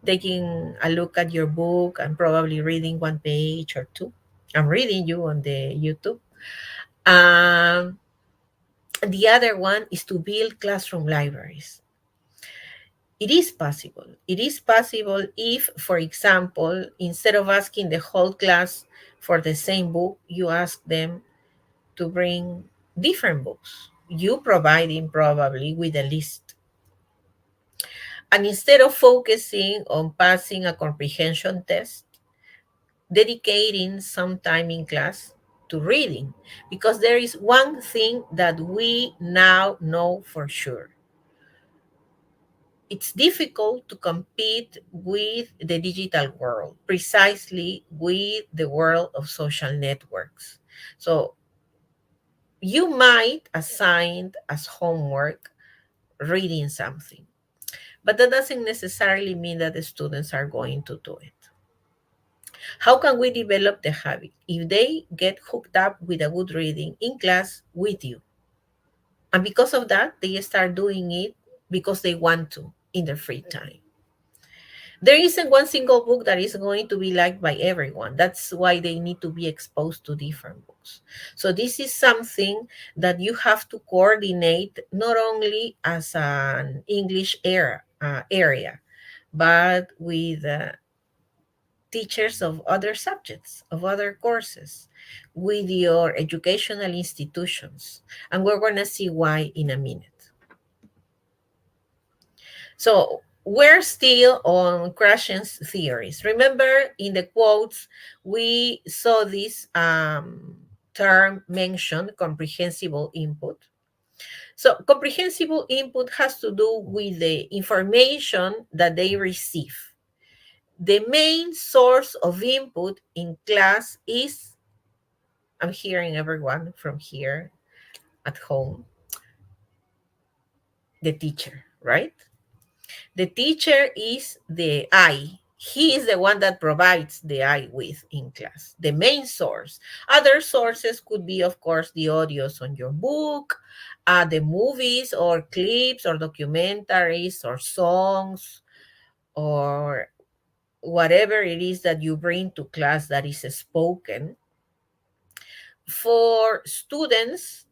taking a look at your book and probably reading one page or two? I'm reading you on the YouTube. The other one is to build classroom libraries. It is possible. It is possible if, for example, instead of asking the whole class for the same book, you ask them to bring different books. You providing probably with a list. And instead of focusing on passing a comprehension test, dedicating some time in class to reading, because there is one thing that we now know for sure. It's difficult to compete with the digital world, precisely with the world of social networks. So you might assign as homework reading something, but that doesn't necessarily mean that the students are going to do it. How can we develop the habit? If they get hooked up with a good reading in class with you, and because of that, they start doing it because they want to in their free time. There isn't one single book that is going to be liked by everyone. That's why they need to be exposed to different books. So this is something that you have to coordinate not only as an English area, but with teachers of other subjects, of other courses, with your educational institutions. And we're going to see why in a minute. So we're still on Krashen's theories. Remember, in the quotes, we saw this term mentioned, comprehensible input. So comprehensible input has to do with the information that they receive. The main source of input in class is, I'm hearing everyone from here at home, the teacher, right? The teacher is the I. He is the one that provides the I with in class, the main source. Other sources could be, of course, the audios on your book, the movies or clips or documentaries or songs, or whatever it is that you bring to class that is spoken. For students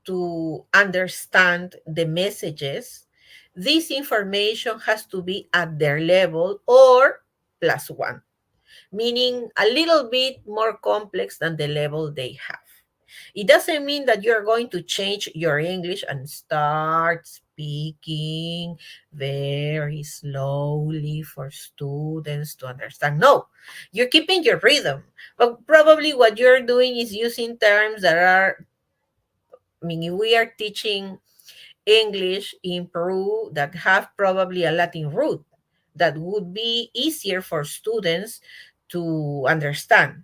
to understand the messages, this information has to be at their level or +1, meaning a little bit more complex than the level they have. It doesn't mean that you're going to change your English and start speaking very slowly for students to understand. No, you're keeping your rhythm. But probably what you're doing is using terms that are, if we are teaching English in Peru that have probably a Latin root, that would be easier for students to understand.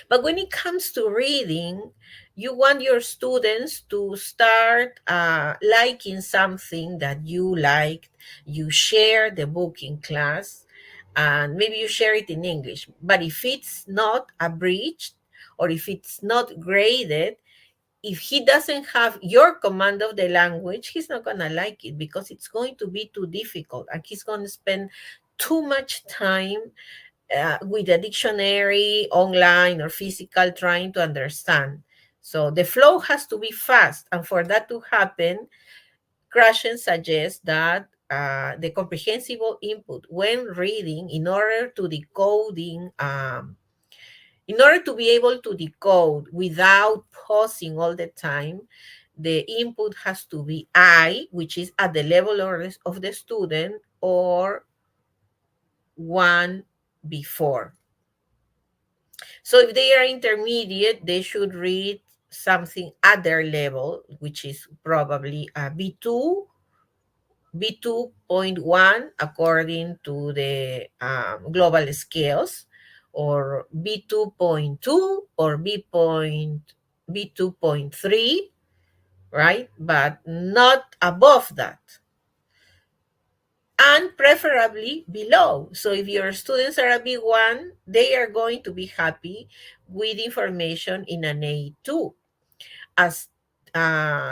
But when it comes to reading, you want your students to start liking something that you liked. You share the book in class, and maybe you share it in English. But if it's not abridged or if it's not graded, if he doesn't have your command of the language, he's not going to like it because it's going to be too difficult and he's going to spend too much time with a dictionary online or physical trying to understand. So the flow has to be fast. And for that to happen, Krashen suggests that the comprehensible input when reading, in order to be able to decode without pausing all the time, the input has to be I, which is at the level of the student, or one before. So if they are intermediate, they should read something at their level, which is probably a B2, B2.1 according to the global scales, or B2.2 or B2.3, right? But not above that. And preferably below. So if your students are a B1, they are going to be happy with information in an A2. As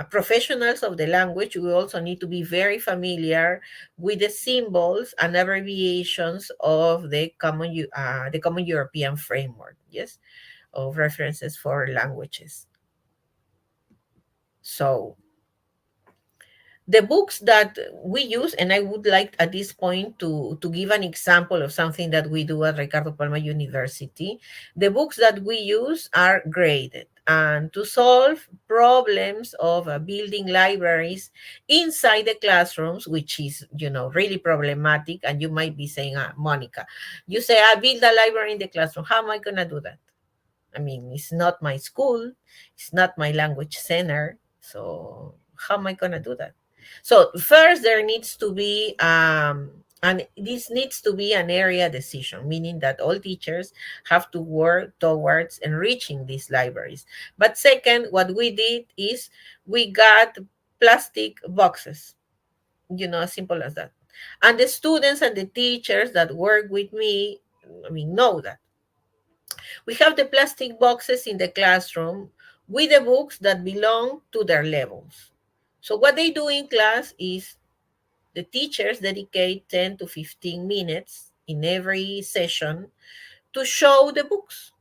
professionals of the language, we also need to be very familiar with the symbols and abbreviations of the Common European Framework, yes, of references for languages. So the books that we use, and I would like at this point to give an example of something that we do at Ricardo Palma University. The books that we use are graded. And to solve problems of building libraries inside the classrooms, which is, really problematic, and you might be saying, Monica, you say, I build a library in the classroom. How am I going to do that? I mean, it's not my school. It's not my language center. So how am I going to do that? So first, there needs to be, and this needs to be an area decision, meaning that all teachers have to work towards enriching these libraries. But second, what we did is we got plastic boxes, as simple as that. And the students and the teachers that work with me, know that. We have the plastic boxes in the classroom with the books that belong to their levels. So what they do in class is the teachers dedicate 10 to 15 minutes in every session to show the books.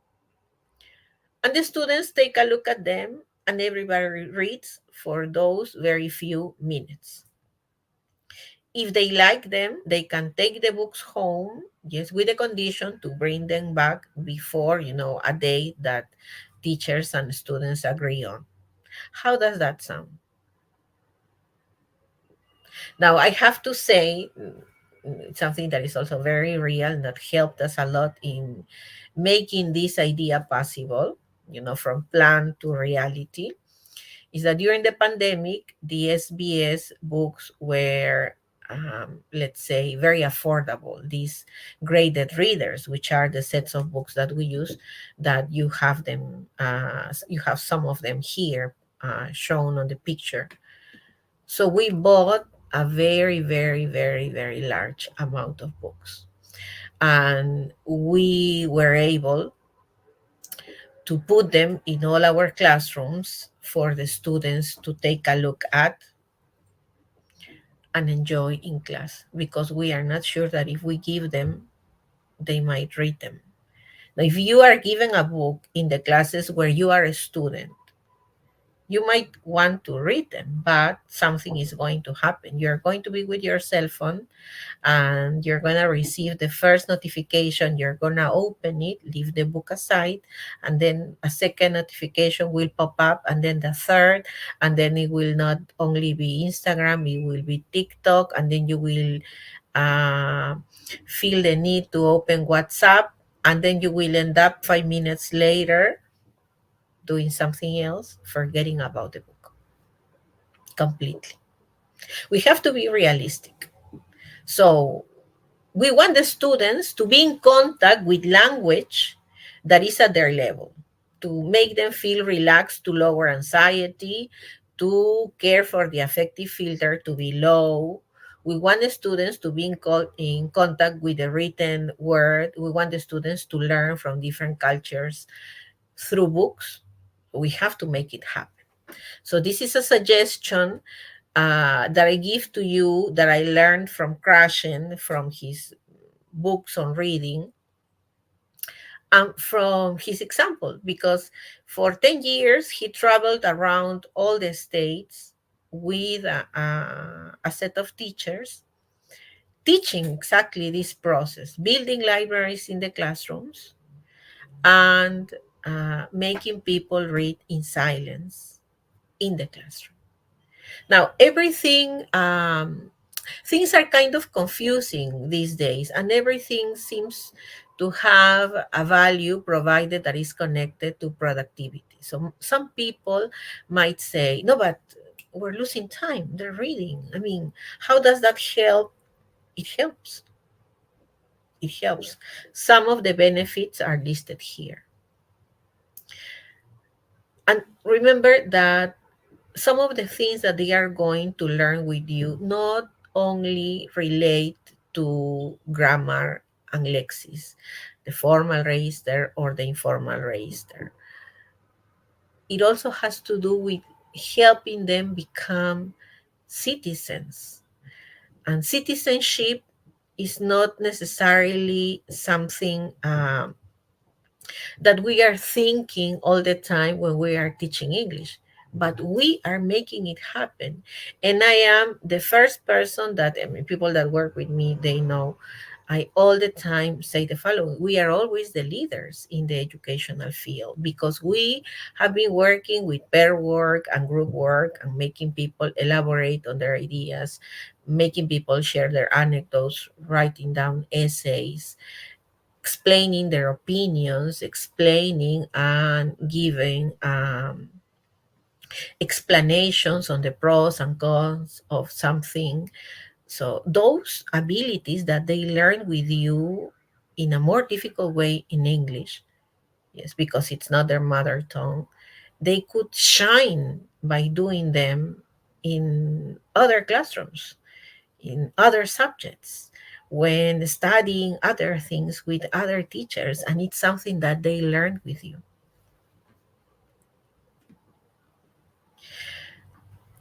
And the students take a look at them, and everybody reads for those very few minutes. If they like them, they can take the books home, yes, with the condition to bring them back before, a date that teachers and students agree on. How does that sound? Now, I have to say something that is also very real and that helped us a lot in making this idea possible, from plan to reality, is that during the pandemic, the SBS books were, let's say, very affordable. These graded readers, which are the sets of books that we use, that you have them, you have some of them here shown on the picture. So we bought a very, very, very, very large amount of books. And we were able to put them in all our classrooms for the students to take a look at and enjoy in class, because we are not sure that if we give them, they might read them. Now, if you are given a book in the classes where you are a student, you might want to read them, but something is going to happen. You're going to be with your cell phone and you're going to receive the first notification. You're going to open it, leave the book aside, and then a second notification will pop up, and then the third, and then it will not only be Instagram, it will be TikTok, and then you will feel the need to open WhatsApp, and then you will end up 5 minutes later doing something else, forgetting about the book completely. We have to be realistic. So we want the students to be in contact with language that is at their level, to make them feel relaxed, to lower anxiety, to care for the affective filter to be low. We want the students to be in contact with the written word. We want the students to learn from different cultures through books. We have to make it happen. So this is a suggestion that I give to you that I learned from Krashen, from his books on reading, and from his example, because for 10 years he traveled around all the states with a set of teachers teaching exactly this process, building libraries in the classrooms and making people read in silence in the classroom. Now, everything, things are kind of confusing these days, and everything seems to have a value provided that is connected to productivity. So some people might say, no, but we're losing time. They're reading. I mean, how does that help? It helps. It helps. Some of the benefits are listed here. And remember that some of the things that they are going to learn with you not only relate to grammar and lexis, the formal register or the informal register. It also has to do with helping them become citizens. And citizenship is not necessarily something that we are thinking all the time when we are teaching English, but we are making it happen. And I am the first person that, I mean, people that work with me, they know I all the time say the following: we are always the leaders in the educational field because we have been working with pair work and group work and making people elaborate on their ideas, making people share their anecdotes, writing down essays, explaining their opinions, explaining and giving explanations on the pros and cons of something. So those abilities that they learn with you in a more difficult way in English, yes, because it's not their mother tongue, they could shine by doing them in other classrooms, in other subjects, when studying other things with other teachers, and it's something that they learn with you.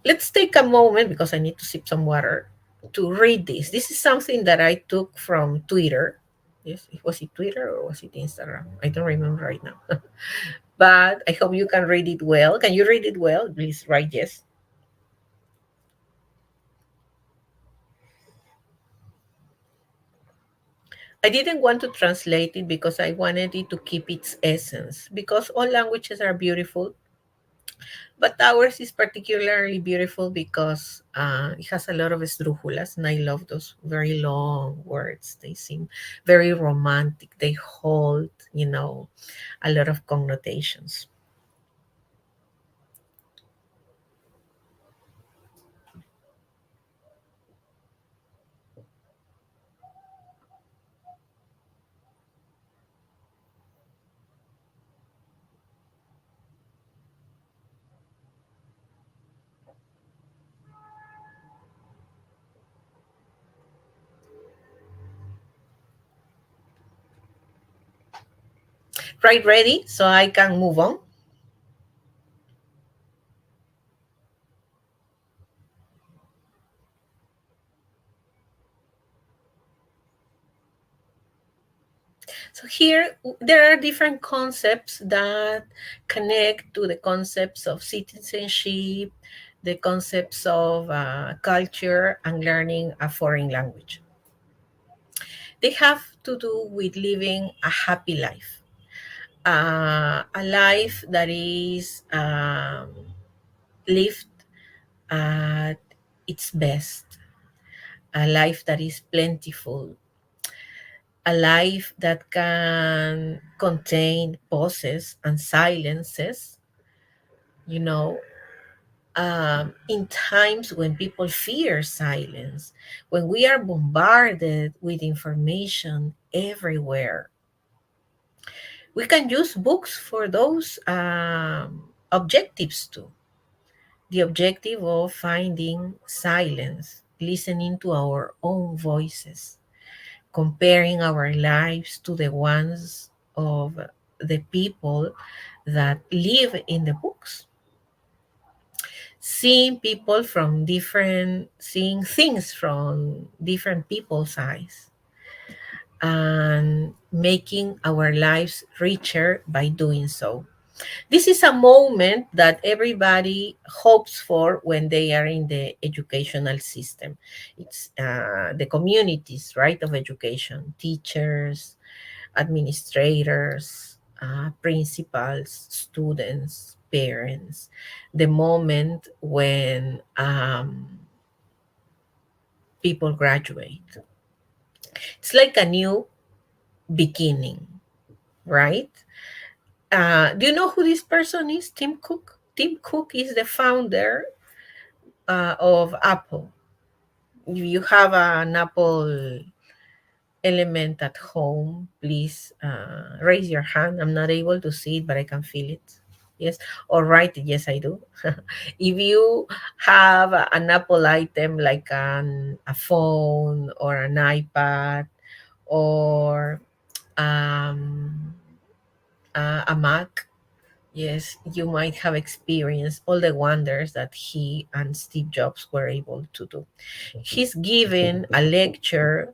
Let's take a moment, because I need to sip some water, to read this. This is something that I took from Twitter. Yes, was it Twitter or was it Instagram? I don't remember right now. But I hope you can read it well. Can you read it well? Please write yes. I didn't want to translate it because I wanted it to keep its essence, because all languages are beautiful, but ours is particularly beautiful because it has a lot of esdrújulas, and I love those very long words. They seem very romantic. They hold, a lot of connotations. Right, ready? So I can move on. So here, there are different concepts that connect to the concepts of citizenship, the concepts of culture, and learning a foreign language. They have to do with living a happy life, a life that is lived at its best, a life that is plentiful, a life that can contain pauses and silences, in times when people fear silence, when we are bombarded with information everywhere. We can use books for those objectives too. The objective of finding silence, listening to our own voices, comparing our lives to the ones of the people that live in the books, seeing seeing things from different people's eyes, and making our lives richer by doing so. This is a moment that everybody hopes for when they are in the educational system. It's the communities, right, of education, teachers, administrators, principals, students, parents. The moment when people graduate. It's like a new beginning, right? Do you know who this person is? Tim Cook. Tim Cook is the founder of Apple. If you have an Apple element at home, please raise your hand. I'm not able to see it, but I can feel it. Yes, or write it. Yes, I do. If you have an Apple item like a phone or an iPad or a Mac, yes, you might have experienced all the wonders that he and Steve Jobs were able to do. He's given a lecture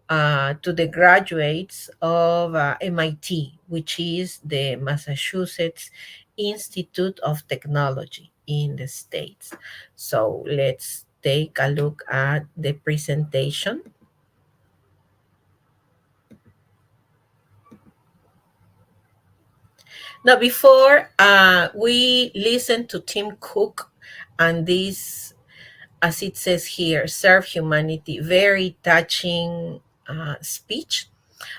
to the graduates of MIT, which is the Massachusetts Institute of Technology in the States. So let's take a look at the presentation. Now, before we listen to Tim Cook and this, as it says here, Serve Humanity, very touching speech,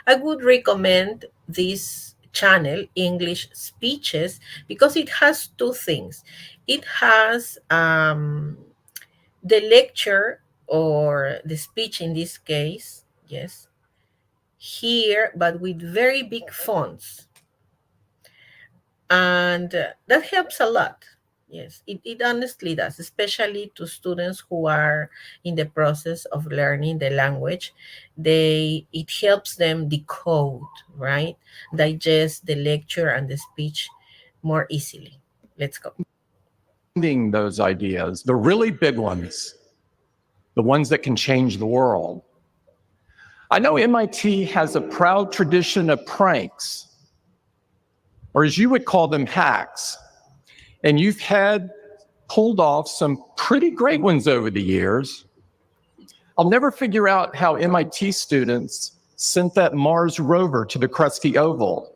I would recommend this channel, English Speeches, because it has two things. It has the lecture or the speech in this case, yes, here, but with very big fonts. And that helps a lot. Yes, it honestly does, especially to students who are in the process of learning the language. It helps them decode, right? Digest the lecture and the speech more easily. Let's go. Those ideas, the really big ones, the ones that can change the world. I know MIT has a proud tradition of pranks, or as you would call them, hacks. And you've had pulled off some pretty great ones over the years. I'll never figure out how MIT students sent that Mars rover to the crusty oval,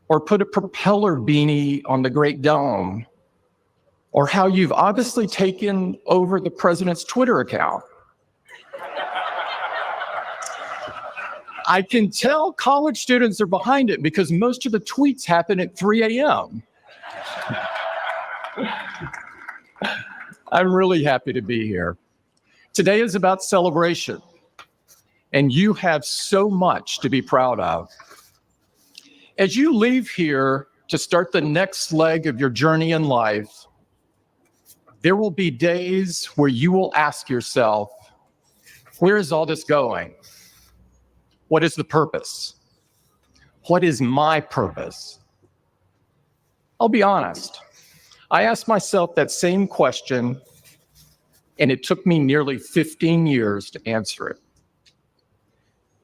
or put a propeller beanie on the Great Dome, or how you've obviously taken over the president's Twitter account. I can tell college students are behind it because most of the tweets happen at 3 a.m. I'm really happy to be here. Today is about celebration, and you have so much to be proud of. As you leave here to start the next leg of your journey in life, there will be days where you will ask yourself, where is all this going? What is the purpose? What is my purpose? I'll be honest. I asked myself that same question, and it took me nearly 15 years to answer it.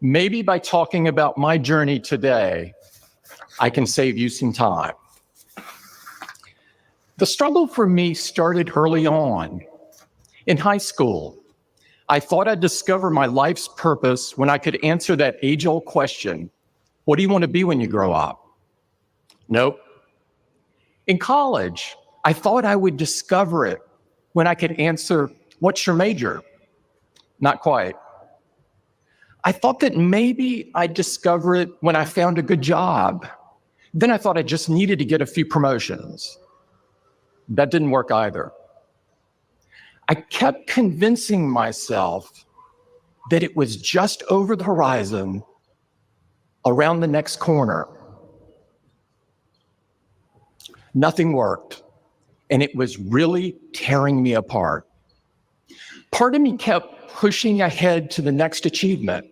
Maybe by talking about my journey today, I can save you some time. The struggle for me started early on. In high school, I thought I'd discover my life's purpose when I could answer that age-old question, what do you want to be when you grow up? Nope. In college, I thought I would discover it when I could answer, what's your major? Not quite. I thought that maybe I'd discover it when I found a good job. Then I thought I just needed to get a few promotions. That didn't work either. I kept convincing myself that it was just over the horizon, around the next corner. Nothing worked, and it was really tearing me apart. Part of me kept pushing ahead to the next achievement,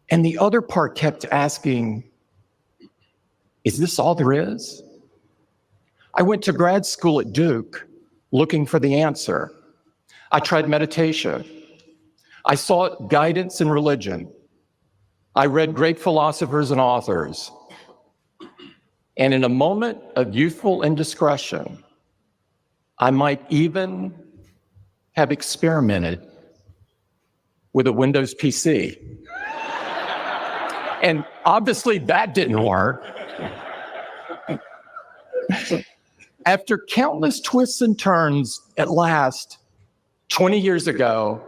and the other part kept asking, is this all there is? I went to grad school at Duke looking for the answer. I tried meditation. I sought guidance in religion. I read great philosophers and authors. And in a moment of youthful indiscretion, I might even have experimented with a Windows PC. And obviously that didn't work. After countless twists and turns, at last, 20 years ago,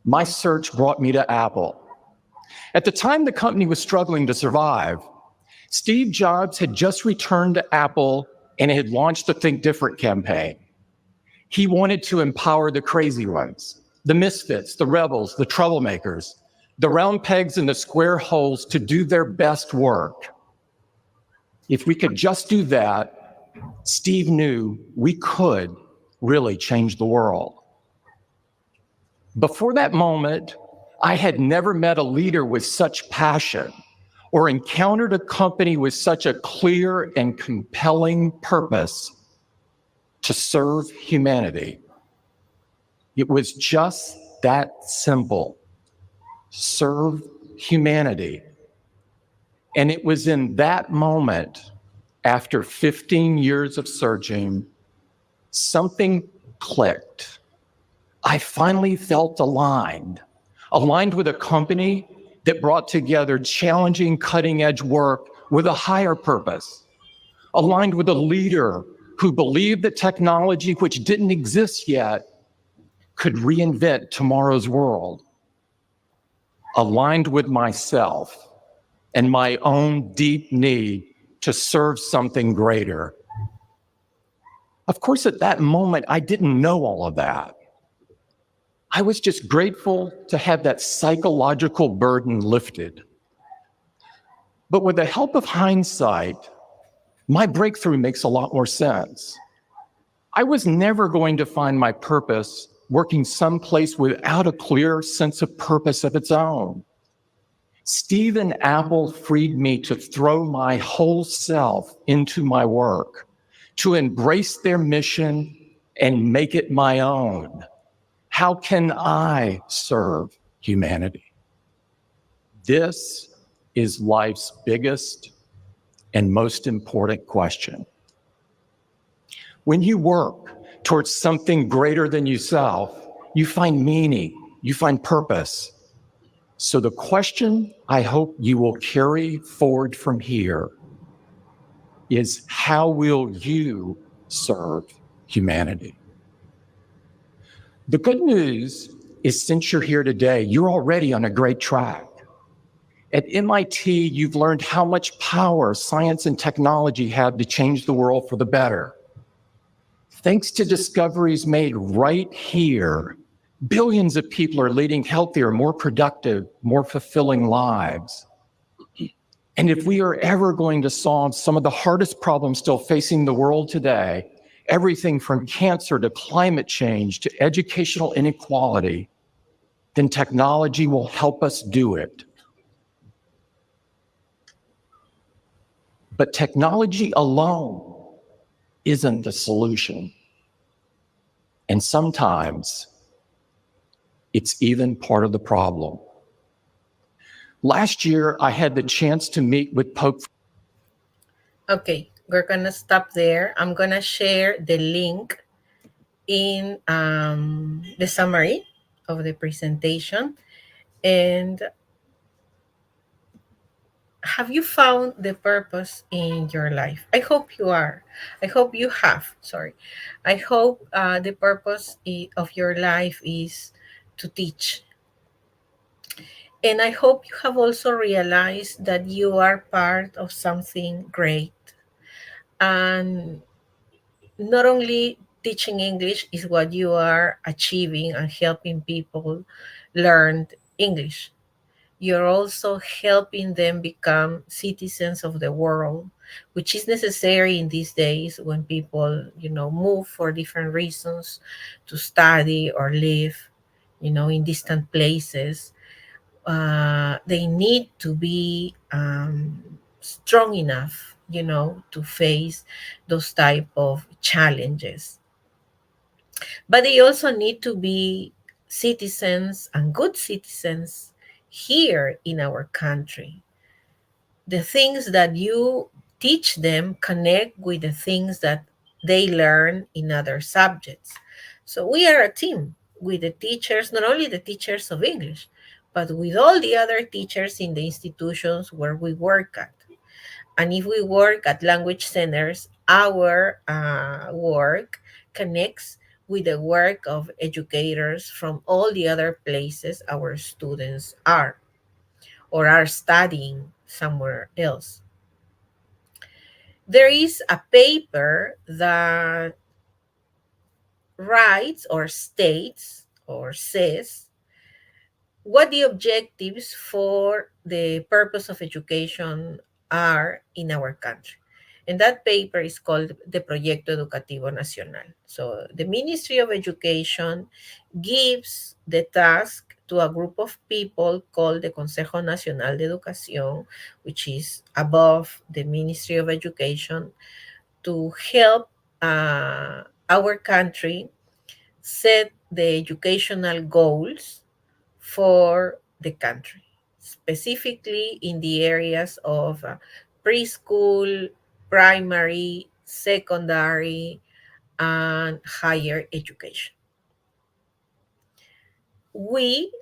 my search brought me to Apple. At the time the company was struggling to survive, Steve Jobs had just returned to Apple and had launched the Think Different campaign. He wanted to empower the crazy ones, the misfits, the rebels, the troublemakers, the round pegs and the square holes to do their best work. If we could just do that, Steve knew we could really change the world. Before that moment, I had never met a leader with such passion or encountered a company with such a clear and compelling purpose to serve humanity. It was just that simple. Serve humanity. And it was in that moment, after 15 years of searching, something clicked. I finally felt aligned with a company that brought together challenging, cutting-edge work with a higher purpose, aligned with a leader who believed that technology, which didn't exist yet, could reinvent tomorrow's world, aligned with myself and my own deep need to serve something greater. Of course, at that moment, I didn't know all of that. I was just grateful to have that psychological burden lifted. But with the help of hindsight, my breakthrough makes a lot more sense. I was never going to find my purpose working someplace without a clear sense of purpose of its own. Steve and Apple freed me to throw my whole self into my work, to embrace their mission and make it my own. How can I serve humanity? This is life's biggest and most important question. When you work towards something greater than yourself, you find meaning, you find purpose. So the question I hope you will carry forward from here is, how will you serve humanity? The good news is, since you're here today, you're already on a great track. At MIT, you've learned how much power science and technology have to change the world for the better. Thanks to discoveries made right here, billions of people are leading healthier, more productive, more fulfilling lives. And if we are ever going to solve some of the hardest problems still facing the world today, everything from cancer to climate change to educational inequality, then technology will help us do it. But technology alone isn't the solution. And sometimes it's even part of the problem. Last year, I had the chance to meet with Pope. Okay, we're gonna stop there. I'm gonna share the link in the summary of the presentation. And have you found the purpose in your life? I hope you are. I hope you have. Sorry. I hope the purpose of your life is to teach. And I hope you have also realized that you are part of something great. And not only teaching English is what you are achieving and helping people learn English. You're also helping them become citizens of the world, which is necessary in these days when people, move for different reasons to study or live, in distant places. They need to be strong enough, to face those type of challenges. But they also need to be citizens and good citizens here in our country. The things that you teach them connect with the things that they learn in other subjects. So we are a team with the teachers, not only the teachers of English, but with all the other teachers in the institutions where we work at. And if we work at language centers, our work connects with the work of educators from all the other places our students are or are studying somewhere else. There is a paper that writes or states or says what the objectives for the purpose of education are in our country. And that paper is called the Proyecto Educativo Nacional. So the Ministry of Education gives the task to a group of people called the Consejo Nacional de Educación, which is above the Ministry of Education, to help our country set the educational goals for the country, specifically in the areas of preschool, primary, secondary, and higher education. We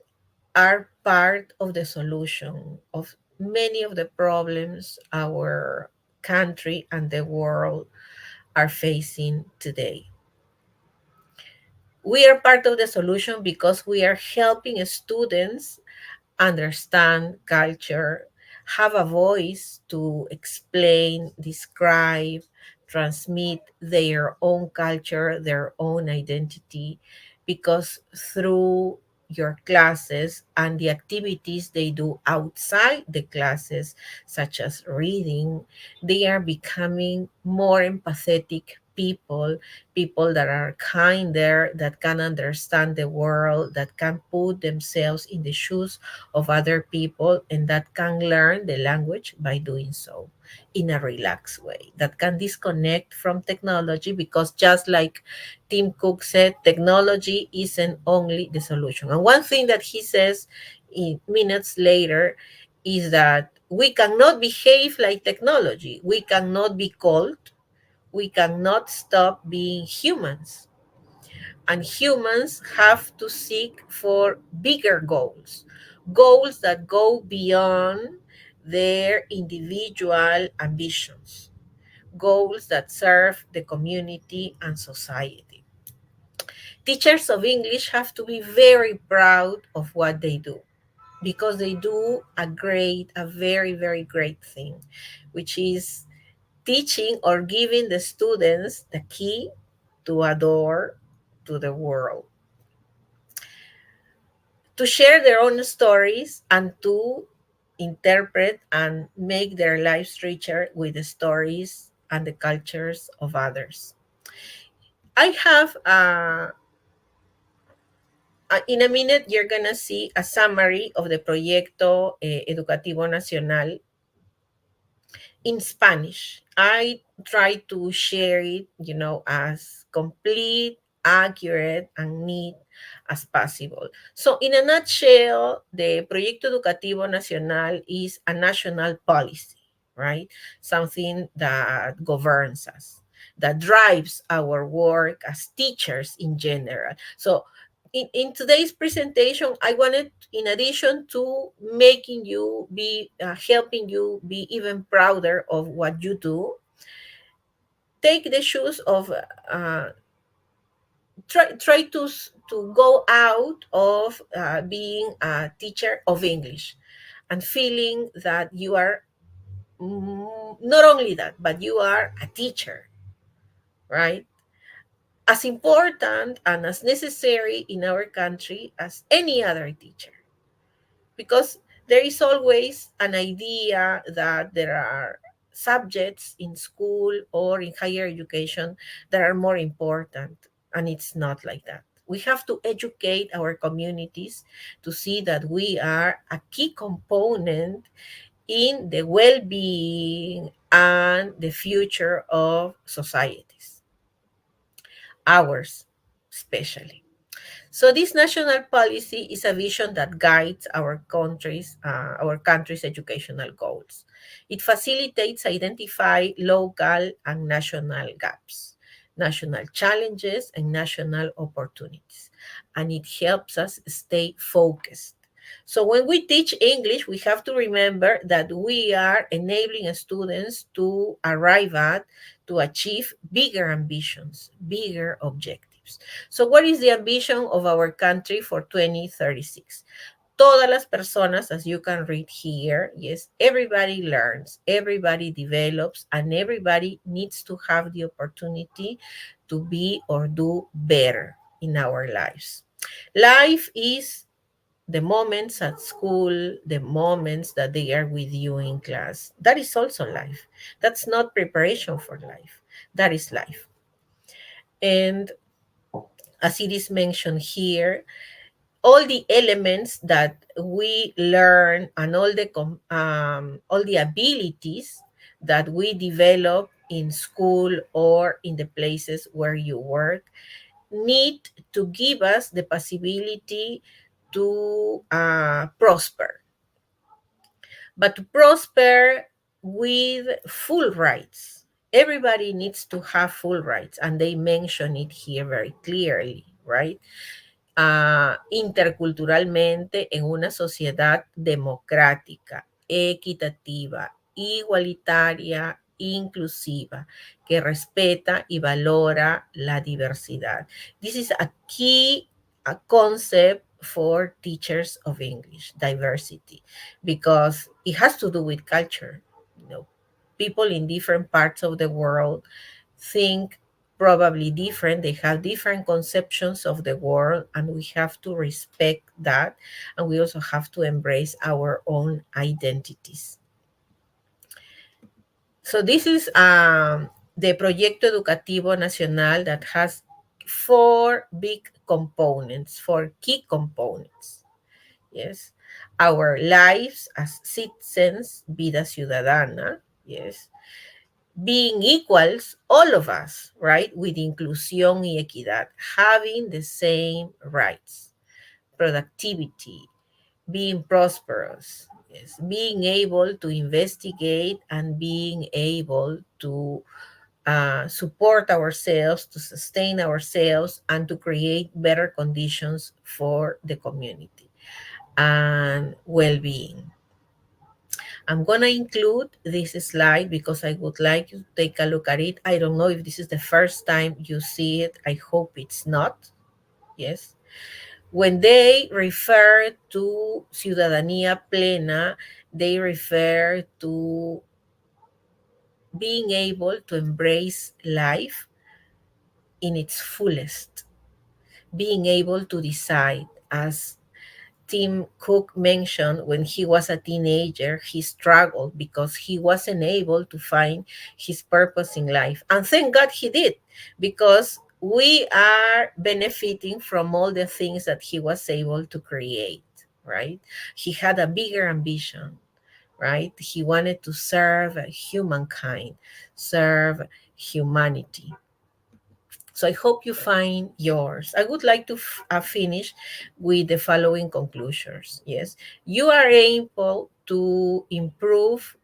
are part of the solution of many of the problems our country and the world are facing today. We are part of the solution because we are helping students understand culture, have a voice to explain, describe, transmit their own culture, their own identity, because through your classes and the activities they do outside the classes, such as reading, they are becoming more empathetic people that are kinder, that can understand the world, that can put themselves in the shoes of other people, and that can learn the language by doing so in a relaxed way, that can disconnect from technology, because just like Tim Cook said, technology isn't only the solution. And one thing that he says in minutes later is that we cannot behave like technology. We cannot be cold. We cannot stop being humans. And humans have to seek for bigger goals, goals that go beyond their individual ambitions, goals that serve the community and society. Teachers of English have to be very proud of what they do, because they do a very, very great thing, which is teaching or giving the students the key to a door to the world, to share their own stories and to interpret and make their lives richer with the stories and the cultures of others. I have, in a minute, you're going to see a summary of the Proyecto Educativo Nacional in Spanish. I try to share it, as complete, accurate, and neat as possible. So in a nutshell, the Proyecto Educativo Nacional is a national policy, right? Something that governs us, that drives our work as teachers in general. So in today's presentation, I wanted, in addition to making you be, helping you be even prouder of what you do, take the shoes of, try to go out of being a teacher of English and feeling that you are, not only that, but you are a teacher, right? as important and as necessary in our country as any other teacher. Because there is always an idea that there are subjects in school or in higher education that are more important, and it's not like that. We have to educate our communities to see that we are a key component in the well-being and the future of societies, ours especially. So this national policy is a vision that guides our country's educational goals. It facilitates identify local and national gaps, national challenges, and national opportunities, and it helps us stay focused. So when we teach English, we have to remember that we are enabling students to arrive at, to achieve bigger ambitions, bigger objectives. So what is the ambition of our country for 2036? Todas las personas, as you can read here, yes, everybody learns, everybody develops, and everybody needs to have the opportunity to be or do better in our lives. Life is the moments at school, the moments that they are with you in class. That is also life. That's not preparation for life. That is life. And as it is mentioned here, all the elements that we learn and all the abilities that we develop in school or in the places where you work need to give us the possibility to prosper, but to prosper with full rights. Everybody needs to have full rights, and they mention it here very clearly, right? Interculturalmente en una sociedad democrática, equitativa, igualitaria, inclusiva, que respeta y valora la diversidad. This is a key concept for teachers of English, diversity, because it has to do with culture. You know, people in different parts of the world think probably different. They have different conceptions of the world, and we have to respect that. And we also have to embrace our own identities. So this is the Proyecto Educativo Nacional that has four big components, four key components. Yes. Our lives as citizens, vida ciudadana. Yes. Being equals, all of us, right? With inclusión y equidad, having the same rights, productivity, being prosperous, yes, being able to investigate and being able to support ourselves, to sustain ourselves, and to create better conditions for the community and well-being. I'm going to include this slide because I would like you to take a look at it. I don't know if this is the first time you see it. I hope it's not. Yes. When they refer to ciudadanía plena, they refer to being able to embrace life in its fullest, being able to decide. As Tim Cook mentioned, when he was a teenager, he struggled because he wasn't able to find his purpose in life. And thank God he did, because we are benefiting from all the things that he was able to create, right? He had a bigger ambition, right? He wanted to serve humankind, serve humanity. So I hope you find yours. I would like to finish with the following conclusions. Yes, you are able to improve,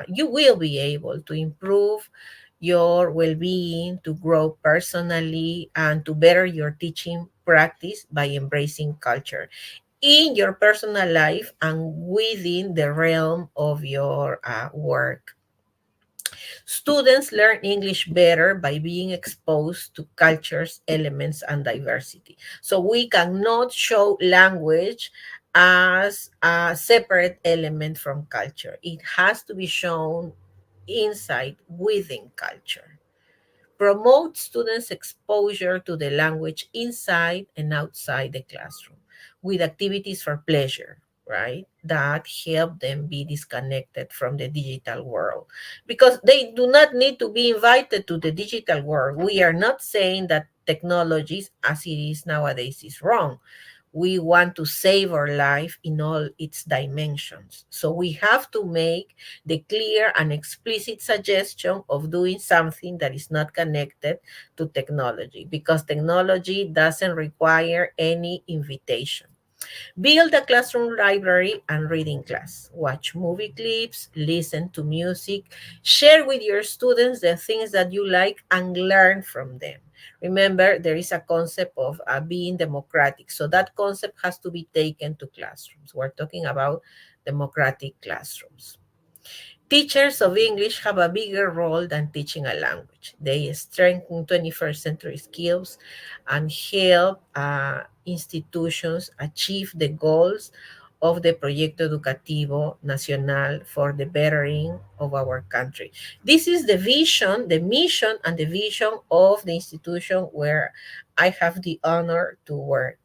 you will be able to improve your well-being, to grow personally, and to better your teaching practice by embracing culture in your personal life and within the realm of your work. Students learn English better by being exposed to cultures, elements, and diversity. So we cannot show language as a separate element from culture. It has to be shown inside, within culture. Promote students' exposure to the language inside and outside the classroom with activities for pleasure, right? That help them be disconnected from the digital world, because they do not need to be invited to the digital world. We are not saying that technologies as it is nowadays is wrong. We want to save our life in all its dimensions. So we have to make the clear and explicit suggestion of doing something that is not connected to technology, because technology doesn't require any invitation. Build a classroom library and reading class. Watch movie clips, listen to music, share with your students the things that you like and learn from them. Remember, there is a concept of being democratic. So that concept has to be taken to classrooms. We're talking about democratic classrooms. Teachers of English have a bigger role than teaching a language. They strengthen 21st century skills and help institutions achieve the goals of the Proyecto Educativo Nacional for the bettering of our country. This is the vision, the mission, and the vision of the institution where I have the honor to work.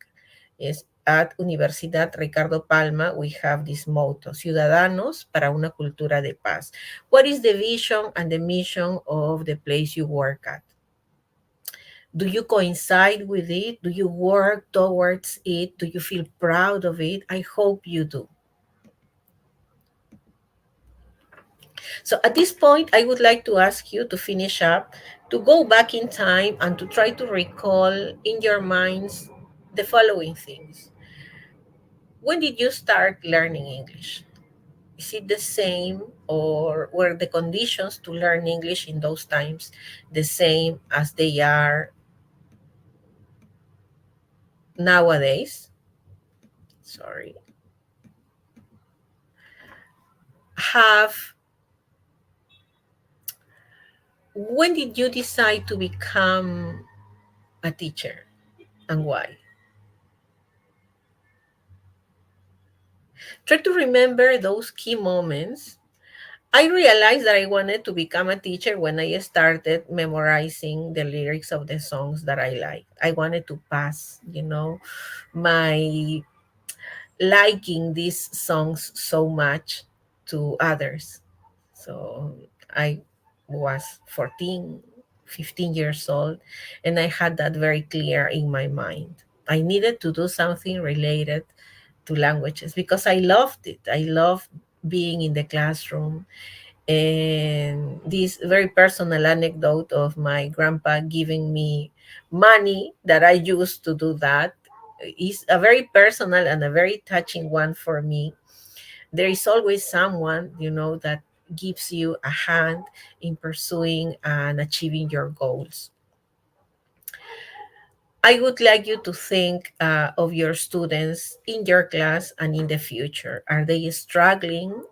Is at Universidad Ricardo Palma, we have this motto, Ciudadanos para una cultura de paz. What is the vision and the mission of the place you work at? Do you coincide with it? Do you work towards it? Do you feel proud of it? I hope you do. So at this point, I would like to ask you to finish up, to go back in time and to try to recall in your minds the following things. When did you start learning English? Is it the same, or were the conditions to learn English in those times the same as they are nowadays? Sorry. When did you decide to become a teacher, and why? Try to remember those key moments. I realized that I wanted to become a teacher when I started memorizing the lyrics of the songs that I liked. I wanted to pass, my liking these songs so much to others. So I was 14, 15 years old, and I had that very clear in my mind. I needed to do something related to languages because I loved it. I loved being in the classroom. And this very personal anecdote of my grandpa giving me money that I used to do that is a very personal and a very touching one for me. There is always someone, that gives you a hand in pursuing and achieving your goals. I would like you to think of your students in your class and in the future. Are they struggling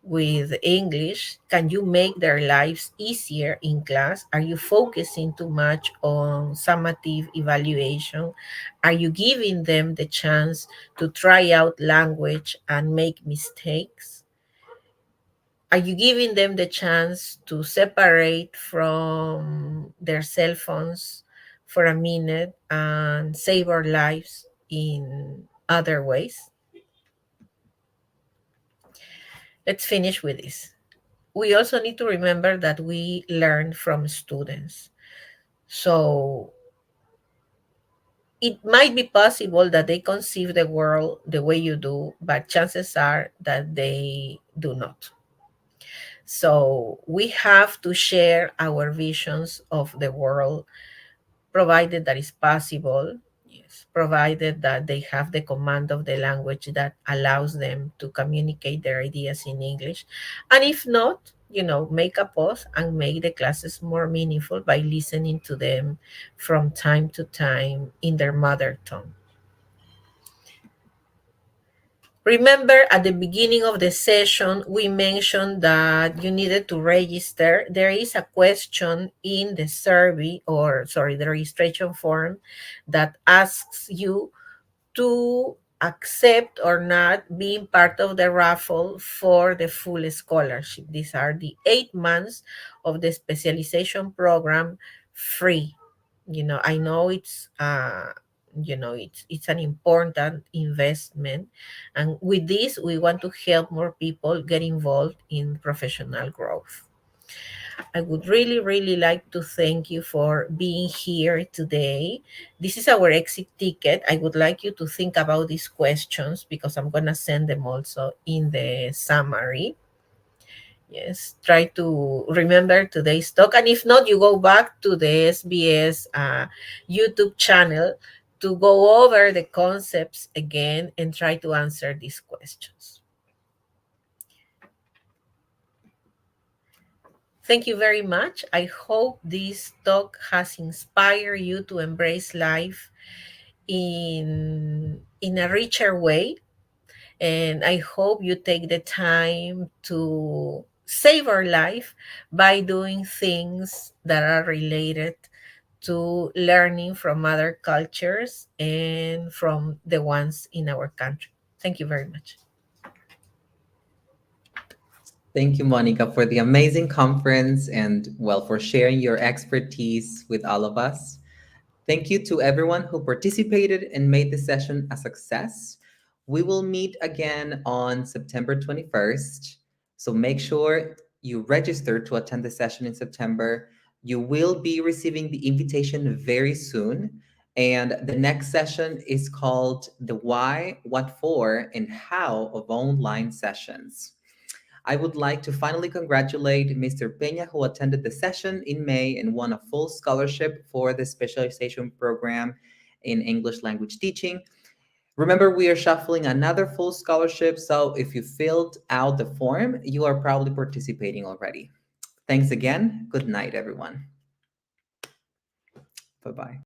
with English? Can you make their lives easier in class? Are you focusing too much on summative evaluation? Are you giving them the chance to try out language and make mistakes? Are you giving them the chance to separate from their cell phones for a minute and save our lives in other ways? Let's finish with this. We also need to remember that we learn from students. So it might be possible that they conceive the world the way you do, but chances are that they do not. So we have to share our visions of the world, provided that is possible. Yes, provided that they have the command of the language that allows them to communicate their ideas in English. And if not, make a pause and make the classes more meaningful by listening to them from time to time in their mother tongue. Remember, at the beginning of the session, we mentioned that you needed to register. There is a question in the survey, the registration form that asks you to accept or not being part of the raffle for the full scholarship. These are the 8 months of the specialization program free. I know it's it's an important investment, and with this we want to help more people get involved in professional growth. I would really, really like to thank you for being here today. This is our exit ticket. I would like you to think about these questions because I'm going to send them also in the summary. Yes, try to remember today's talk. And if not, you go back to the SBS YouTube channel to go over the concepts again and try to answer these questions. Thank you very much. I hope this talk has inspired you to embrace life in a richer way. And I hope you take the time to save our life by doing things that are related to learning from other cultures and from the ones in our country. Thank you very much. Thank you, Monica, for the amazing conference and, well, for sharing your expertise with all of us. Thank you to everyone who participated and made the session a success. We will meet again on September 21st. So make sure you register to attend the session in September. You will be receiving the invitation very soon. And the next session is called The Why, What For, and How of Online Sessions. I would like to finally congratulate Mr. Peña, who attended the session in May and won a full scholarship for the specialization program in English language teaching. Remember, we are shuffling another full scholarship, so if you filled out the form, you are probably participating already. Thanks again. Good night, everyone. Bye-bye.